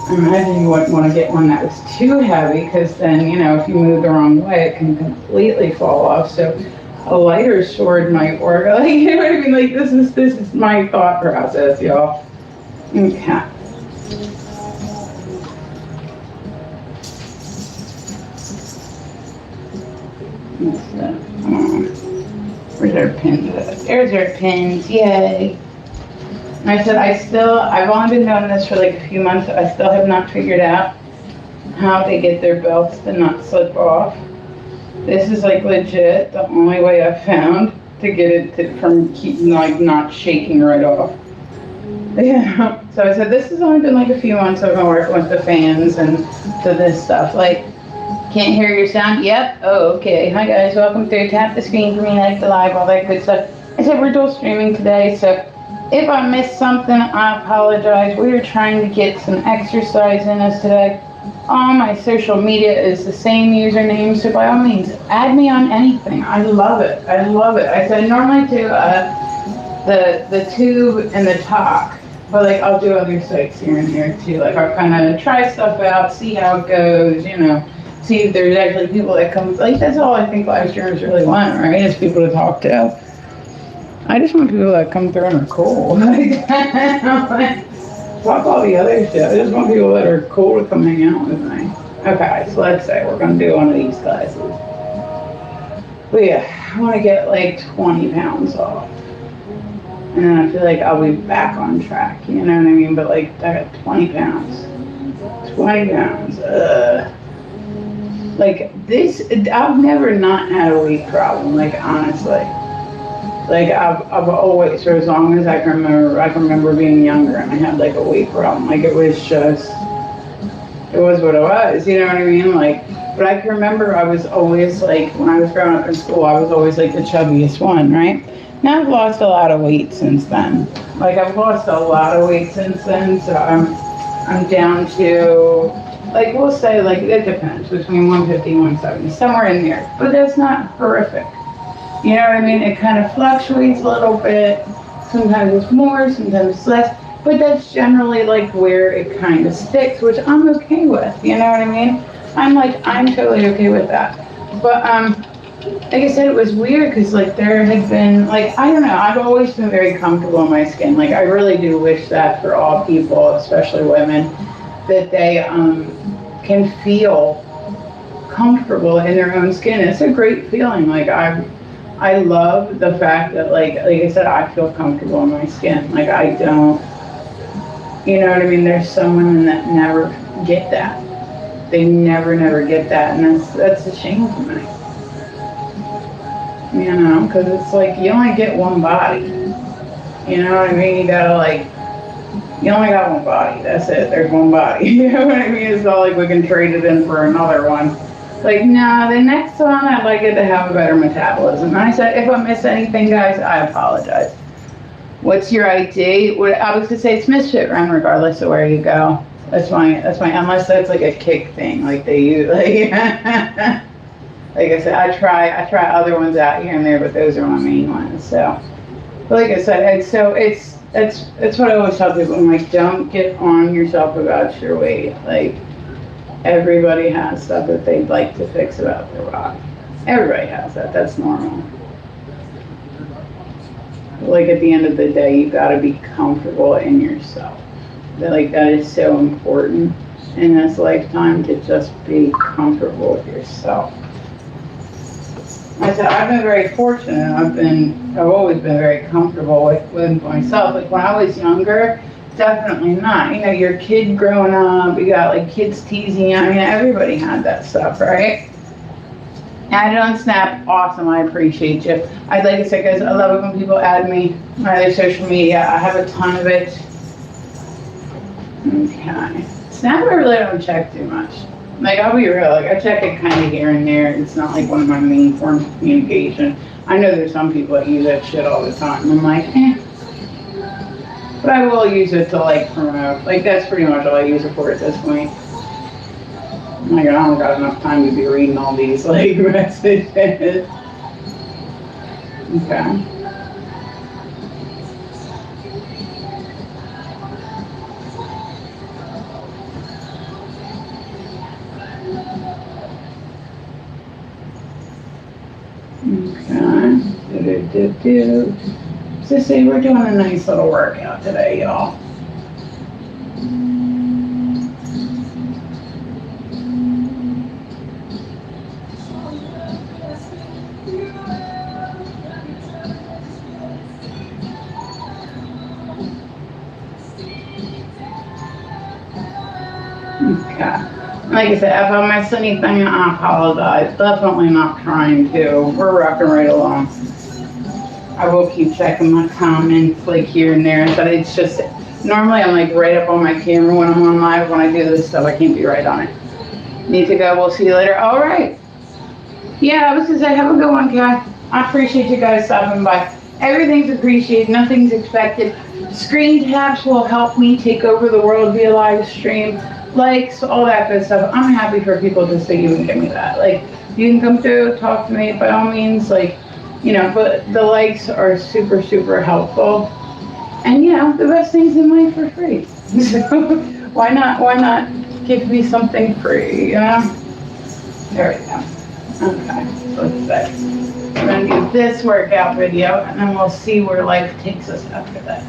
I imagine you wouldn't want to get one that was too heavy, because then, you know, if you move the wrong way, it can completely fall off. So a lighter sword might work. Like, you know what I mean? Like, this is my thought process, y'all. Okay. Where's our pins at? There's our pins, yay. And I said I've only been doing this for like a few months. I still have not figured out how to get their belts to not slip off. This is like legit the only way I've found to get it from keeping like not shaking right off. Yeah. So I said this has only been like a few months. I've been working with the fans and to this stuff. Like, can't hear your sound? Yep. Oh, okay. Hi guys, welcome through. Tap the screen for me, like the live, all that good stuff. I said we're dual streaming today, so if I missed something, I apologize. We are trying to get some exercise in us today. All my social media is the same username, so by all means, add me on anything. I love it. I said normally do the tube and the talk, but like I'll do other sites here and there too. Like I'll kind of try stuff out, see how it goes, you know. See if there's actually people that come, like that's all I think live streamers really want, right? Is people to talk to. I just want people that come through and are cool. Like, fuck all the other shit. I just want people that are cool to come hang out with me. Okay, so let's say we're gonna do one of these classes. But yeah, I want to get like 20 pounds off. And then I feel like I'll be back on track, you know what I mean? But like, I got 20 pounds. 20 pounds, like this, I've never not had a weight problem, like honestly. Like I've always, for as long as I can remember being younger, and I had like a weight problem. Like it was what it was, you know what I mean? Like But I can remember I was always like, when I was growing up in school, I was always like the chubbiest one, right? Now I've lost a lot of weight since then. Like I've lost a lot of weight since then, so I'm down to, like we'll say, like it depends, between 150 and 170, somewhere in there. But that's not horrific. You know what I mean? It kind of fluctuates a little bit. Sometimes it's more, sometimes it's less. But that's generally like where it kind of sticks, which I'm okay with. You know what I mean? I'm totally okay with that. But like I said, it was weird because like there had been like, I don't know, I've always been very comfortable in my skin. Like I really do wish that for all people, especially women, that they can feel comfortable in their own skin. It's a great feeling. Like I love the fact that like I said, I feel comfortable in my skin. Like I don't, you know what I mean? There's some women that never get that. They never get that, and that's a shame to me. You know, because it's like you only get one body. You know what I mean? You only got one body. That's it. There's one body. You know what I mean? It's not like we can trade it in for another one. Like, no, the next one I'd like it to have a better metabolism. And I said, if I miss anything, guys, I apologize. What's your ID? I was gonna say it's Misfit Ren, regardless of where you go. That's my, unless that's like a kick thing, like they use, like, like I said, I try other ones out here and there, but those are my main ones. So, but like I said, it's what I always tell people. I'm like, don't get on yourself about your weight. Like, everybody has stuff that they'd like to fix about their body. Everybody has that. That's normal. Like at the end of the day, you got to be comfortable in yourself. That is so important in this lifetime, to just be comfortable with yourself. I said, I've been very fortunate. I've always been very comfortable with myself. Like when I was younger, definitely not. You know, your kid growing up, you got like kids teasing you. I mean, everybody had that stuff, right? Add it on Snap, awesome, I appreciate you. I'd like to say, guys, I love it when people add me on their social media. I have a ton of it. Okay. Snap I really don't check too much. Like, I'll be real, like I check it kind of here and there. It's not like one of my main forms of communication. I know there's some people that use that shit all the time. I'm like, But I will use it to like promote. Like that's pretty much all I use it for at this point. Like I don't got enough time to be reading all these like messages. Okay. Okay. So see, we're doing a nice little workout today, y'all. Okay. Like I said, if I miss anything, I apologize. Definitely not trying to. We're rocking right along. I will keep checking my comments like here and there, but it's just, normally I'm like right up on my camera when I'm on live. When I do this stuff, I can't be right on it. Need to go, we'll see you later. All right. Yeah, I was gonna say, have a good one, Kat. I appreciate you guys stopping by. Everything's appreciated, nothing's expected. Screen taps will help me take over the world via live stream. Likes, all that good stuff. I'm happy for people just to even give me that. Like, you can come through, talk to me by all means, like, you know, but the likes are super, super helpful. And you know, the best things in life are free. So why not give me something free, you know? There we go. Okay, so let's see. We're gonna do this workout video and then we'll see where life takes us after that.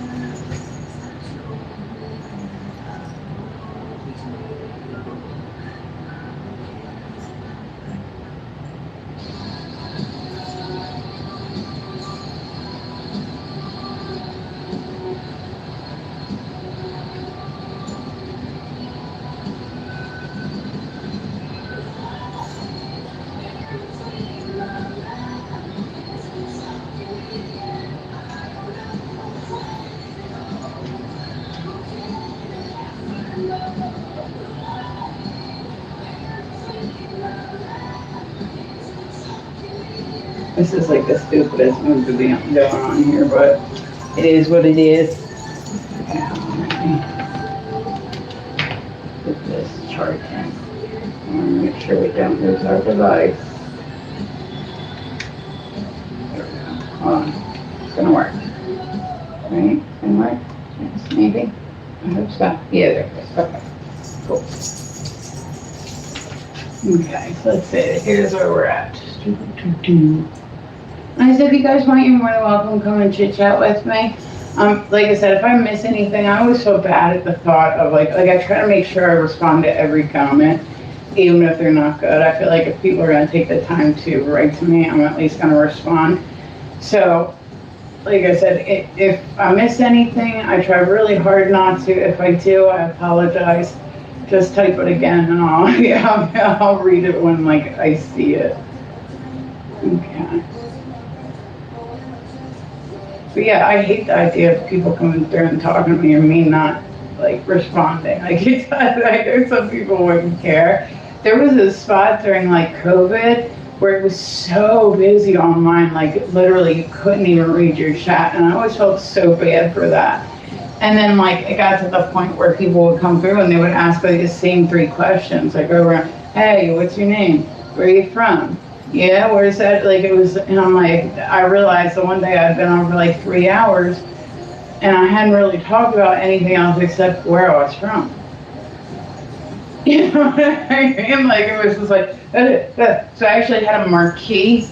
This is like the stupidest move to be going on here, but it is what it is. Okay, let me put this chart in. I want to make sure we don't lose our device. There we go. Hold on. It's gonna work. Right? It's gonna work? Yes, maybe. I hope so. Yeah, there it is. Okay. Cool. Okay, so let's see. Here's where we're at. I said, if you guys want, you're more than welcome. Come and chit chat with me. Like I said, if I miss anything, I always feel bad at the thought of like I try to make sure I respond to every comment, even if they're not good. I feel like if people are going to take the time to write to me, I'm at least going to respond. So, like I said, if I miss anything, I try really hard not to. If I do, I apologize. Just type it again, and I'll read it when like I see it. Okay. But yeah, I hate the idea of people coming through and talking to me and me not like responding. Like there's some people wouldn't care. There was a spot during like COVID where it was so busy online, like literally you couldn't even read your chat, and I always felt so bad for that. And then like it got to the point where people would come through and they would ask like the same 3 questions, like over, hey, what's your name? Where are you from? Yeah, where's that? Like it was, and I'm like, I realized the one day I'd been on for like 3 hours and I hadn't really talked about anything else except where I was from. You know what I mean? Like it was just like, so I actually had a marquee.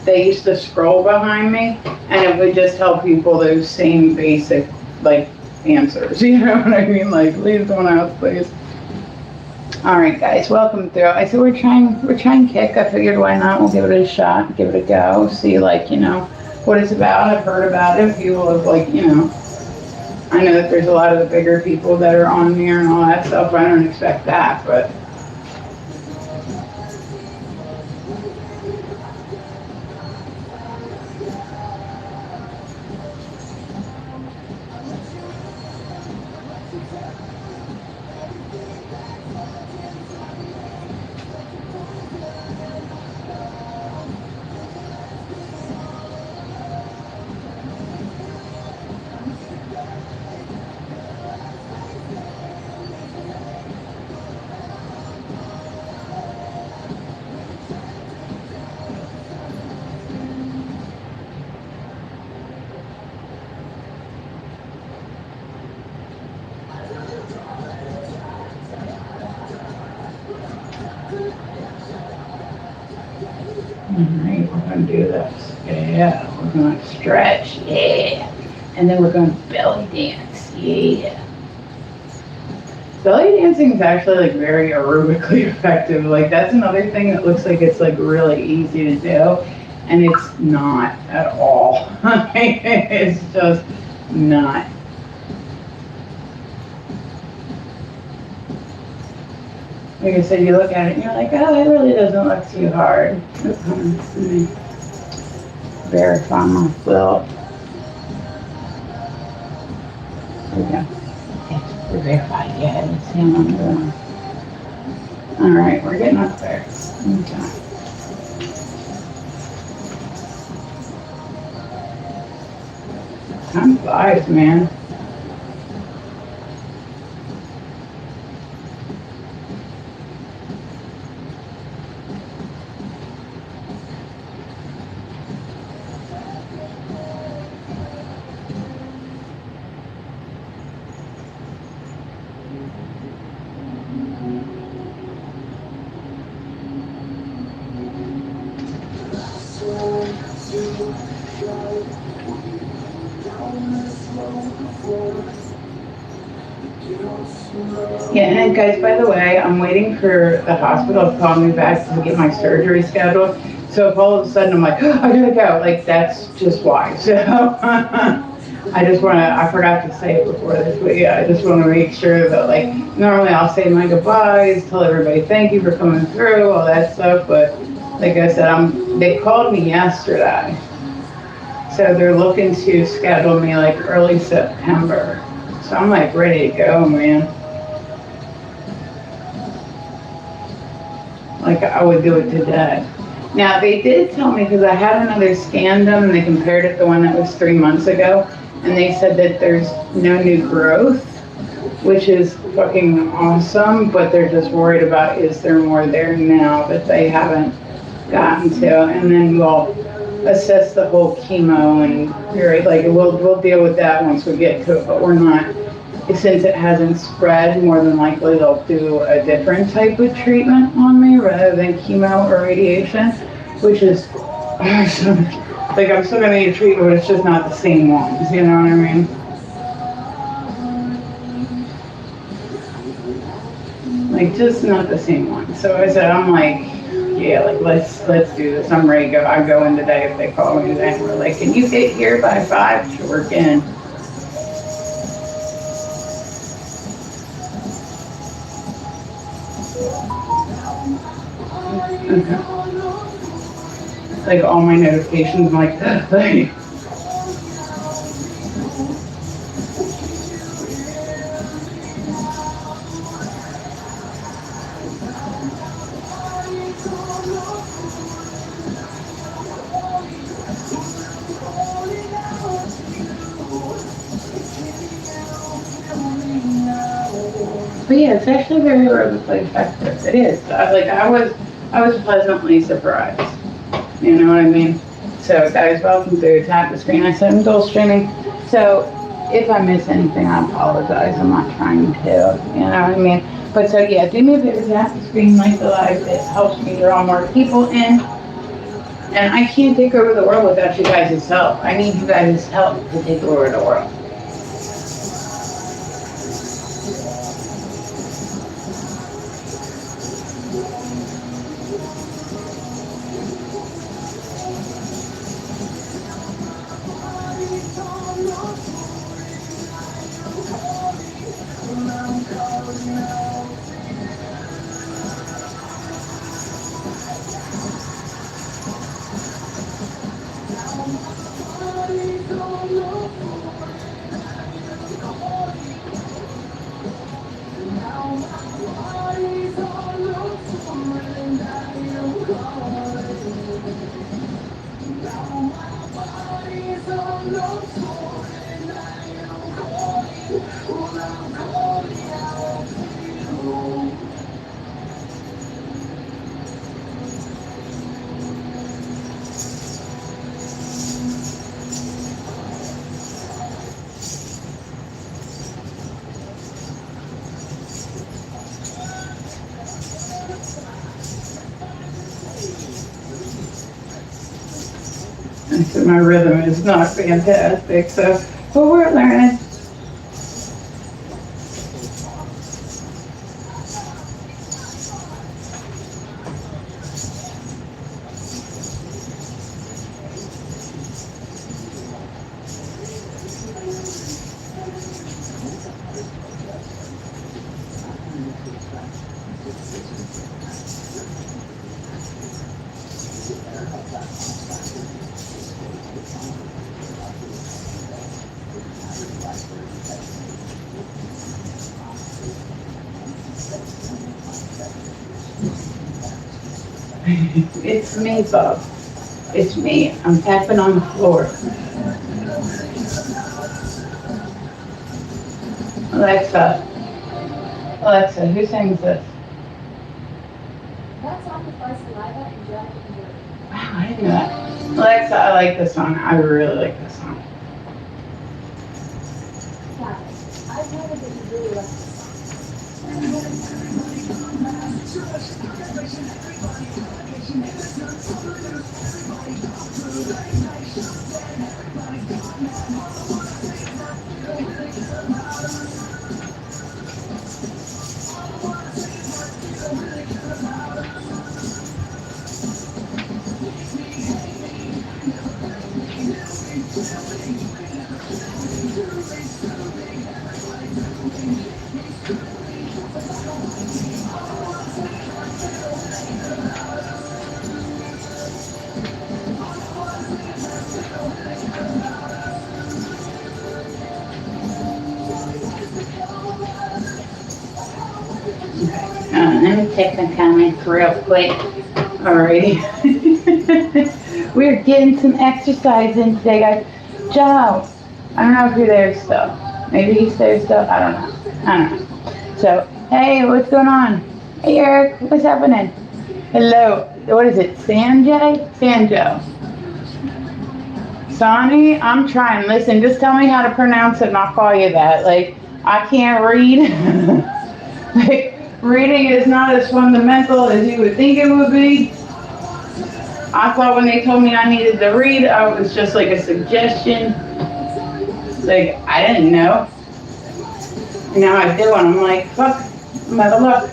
They used to scroll behind me and it would just tell people those same basic like answers. You know what I mean? Like leave someone else, please. All right, guys, welcome through. I said we're trying kick. I figured why not? We'll give it a shot, give it a go, see like, you know, what it's about. I've heard about it. People have like, you know, I know that there's a lot of the bigger people that are on here and all that stuff. I don't expect that, but alright, we're gonna do this. Yeah, we're gonna stretch, yeah. And then we're gonna belly dance, yeah. Belly dancing is actually like very aerobically effective. Like that's another thing that looks like it's like really easy to do. And it's not at all. It's just not. Like I said, you look at it and you're like, oh, it really doesn't look too hard. Let me verify my quilt. There we go. It's verified, yeah, let's see how I'm doing. Alright, we're getting up there. Okay. Time flies, man. Yeah, and guys, by the way, I'm waiting for the hospital to call me back to get my surgery scheduled. So if all of a sudden I'm like, oh, I gotta go, like that's just why. So I forgot to say it before this, but yeah, I just want to make sure that like, normally I'll say my goodbyes, tell everybody thank you for coming through, all that stuff. But like I said, they called me yesterday. So they're looking to schedule me like early September. So I'm like ready to go, man. Like I would do it today. Now, they did tell me, because I had another scan done, and they compared it to the one that was 3 months ago, and they said that there's no new growth, which is fucking awesome, but they're just worried about, is there more there now that they haven't gotten to? And then we'll assess the whole chemo, and like, we'll deal with that once we get to it, but we're not, since it hasn't spread, more than likely they'll do a different type of treatment on me rather than chemo or radiation, which is awesome. Like, I'm still gonna need treatment, but it's just not the same ones, you know what I mean? Like, just not the same one. So I said, I'm like, yeah, like, let's do this. I'm ready to go. I go in today if they call me today, and we're like, can you get here by 5? Sure can. Okay. Like, all my notifications, I'm like, hey. But yeah, it's actually very aerobically effective. It is. I was pleasantly surprised. You know what I mean? So guys, welcome to Tap the Screen. I said I'm dual streaming. So if I miss anything, I apologize. I'm not trying to. You know what I mean? But so yeah, do me a favor, tap the screen, like the live. It helps me draw more people in. And I can't take over the world without you guys' help. I need you guys' help to take over the world. So my rhythm is not fantastic, so, but we're learning. It's me, Bob. It's me. I'm tapping on the floor. Alexa, who sings this? That song was by Saliva and Jack and Jerry. Wow, I didn't know that. Alexa, I like this song. I really like this song. Yeah, I've noticed that you really like this song. Let me check the comments real quick. Alrighty. We're getting some exercise in today, guys. Joe, I don't know if you're there still. Maybe he's there still. I don't know. I don't know. So, hey, what's going on? Hey, Eric, what's happening? Hello. What is it? Sanjay? Sanjo. Sonny, I'm trying. Listen, just tell me how to pronounce it and I'll call you that. Like, I can't read. Like, reading is not as fundamental as you would think it would be. I thought when they told me I needed to read, it was just like a suggestion. Like, I didn't know. And now I do, and I'm like, fuck, I'm out of luck.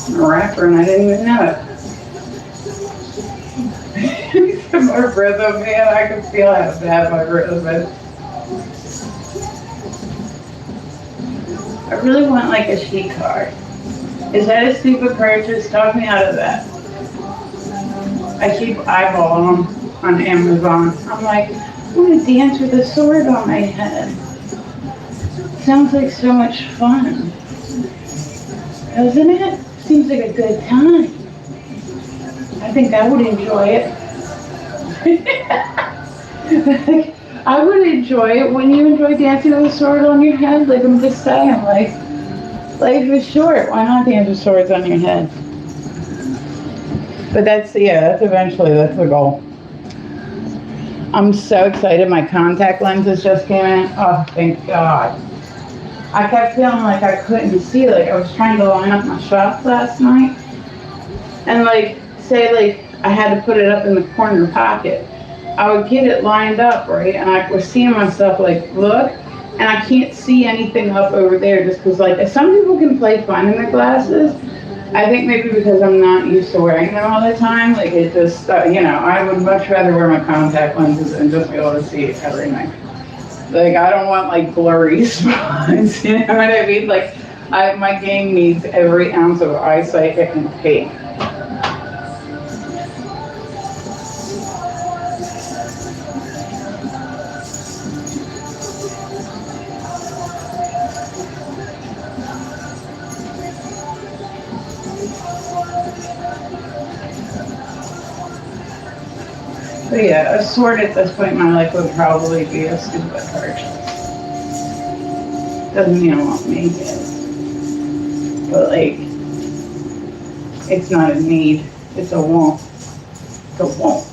I'm a rapper, and I didn't even know it. My rhythm, man, I can feel how bad my rhythm is. I really want like a sheet card. Is that a stupid purchase? Talk me out of that. I keep eyeballing them on Amazon. I'm like, I want to dance with a sword on my head. Sounds like so much fun. Doesn't it? Seems like a good time. I think I would enjoy it. I would enjoy it. Wouldn't you enjoy dancing with a sword on your head? Like, I'm just saying, like, life is short. Why not dance with swords on your head? But that's eventually, that's the goal. I'm so excited. My contact lenses just came in. Oh, thank God. I kept feeling like I couldn't see. Like, I was trying to line up my shots last night. And, like, say, like, I had to put it up in the corner pocket. I would get it lined up, right? And I was seeing myself, like, look. And I can't see anything up over there just because, like, some people can play fun in the glasses. I think maybe because I'm not used to wearing them all the time. Like, it just, I would much rather wear my contact lenses and just be able to see everything. Like, I don't want, like, blurry spots, you know what I mean? Like, my game needs every ounce of eyesight it can take. But yeah, a sword at this point in my life would probably be a stupid purchase. Doesn't mean I won't make it. But like, it's not a need, it's a want. It's a want.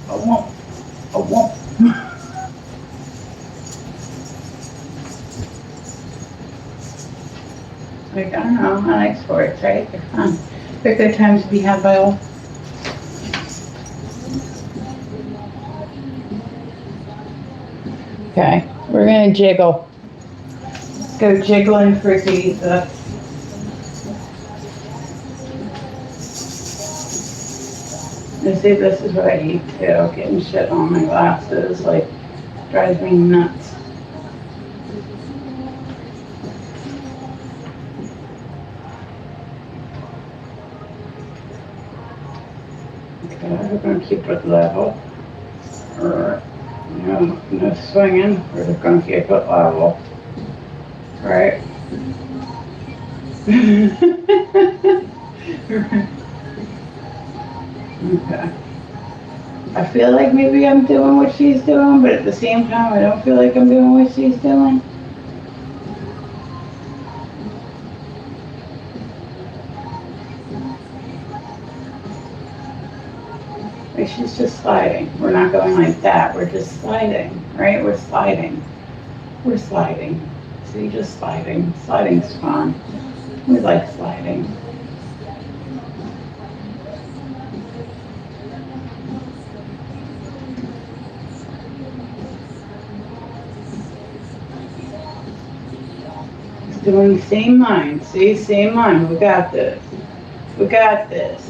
A want. A want. Like, I don't know, I like sports, right? They're fun. They're good times to be had by all. Okay, we're gonna jiggle. Let's go jiggling for Jesus. You see, this is what I hate too, getting shit on my glasses, like, drives me nuts. Okay, we're gonna keep it level. No swinging, we're just gonna keep it level. Right? Okay. I feel like maybe I'm doing what she's doing, but at the same time, I don't feel like I'm doing what she's doing. Like, she's just sliding. We're not going like that. We're just sliding, right? We're sliding. We're sliding. See, just sliding. Sliding's fun. We like sliding. Just doing the same line. See, same line. We got this. We got this.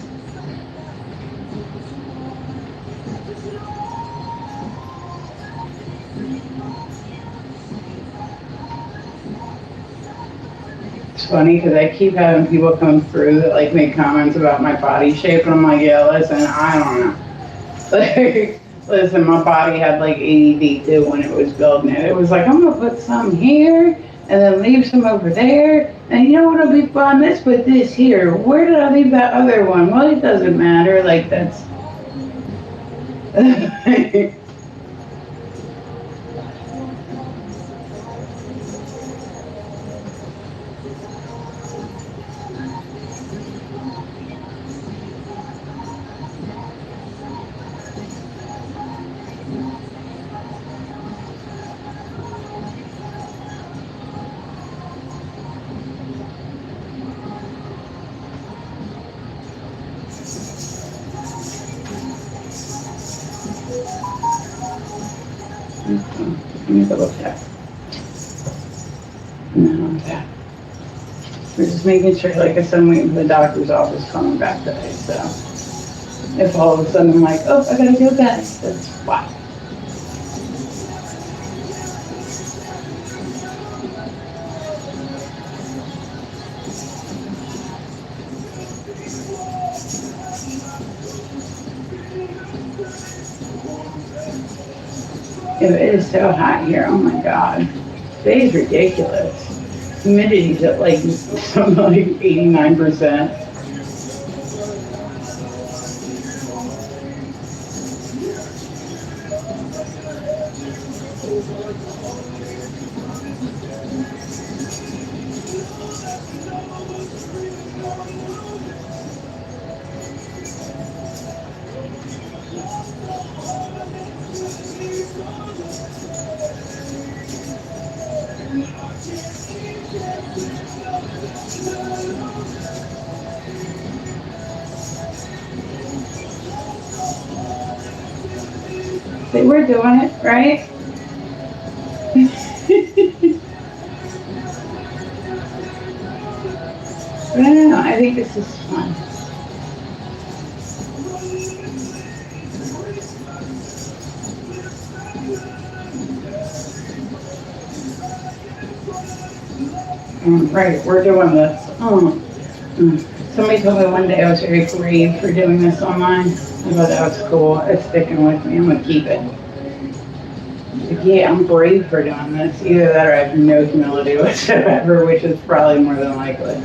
It's funny because I keep having people come through that like make comments about my body shape, and I'm like, yeah, listen, I don't know. Like, listen, my body had like ADD too when it was building it. It was like, I'm gonna put some here and then leave some over there. And you know what'll be fun? Let's put this here. Where did I leave that other one? Well, it doesn't matter. Like that's. Let me double check. No, that. We're just making sure, like I said, I'm waiting for the doctor's office coming back today, so. If all of a sudden I'm like, oh, I gotta go back, that's why. It is so hot here, oh my God. Today's ridiculous. Humidity's at like, something like 89%. See, we're doing it, right? I don't know, I think this is fun. Right, we're doing this. Somebody told me one day I was very brave for doing this online. I thought that was cool. It's sticking with me. I'm gonna keep it. Like, yeah, I'm brave for doing this. Either that or I have no humility whatsoever, which is probably more than likely.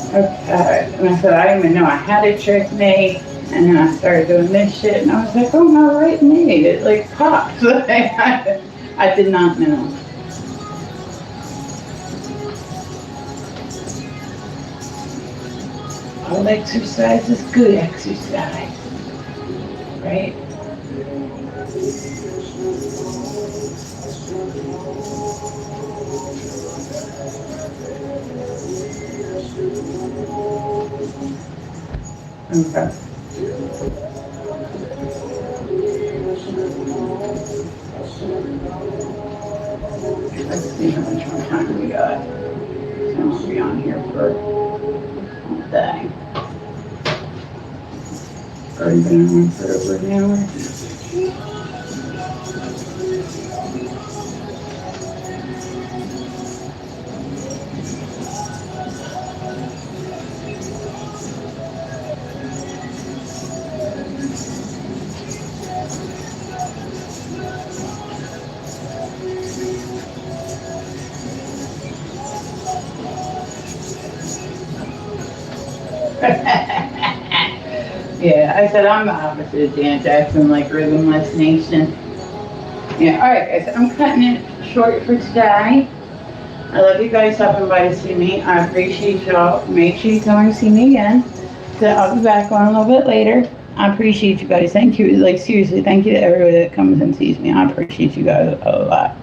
Okay, and I said, I didn't even know I had a trick made, and then I started doing this shit, and I was like, oh my right knee, it like popped. I did not know. All exercise is good exercise, right? Okay. Let's see how much more time we got. So I'll be on here for all day. Already been on for over an hour. Yeah, I said I'm the opposite of Dan Jackson, like Rhythmless Nation. Yeah, alright guys, I'm cutting it short for today. I love you guys stopping by to see me. I appreciate y'all. Make sure you come and see me again. So I'll be back on a little bit later. I appreciate you guys. Thank you. Like seriously, thank you to everybody that comes and sees me. I appreciate you guys a lot.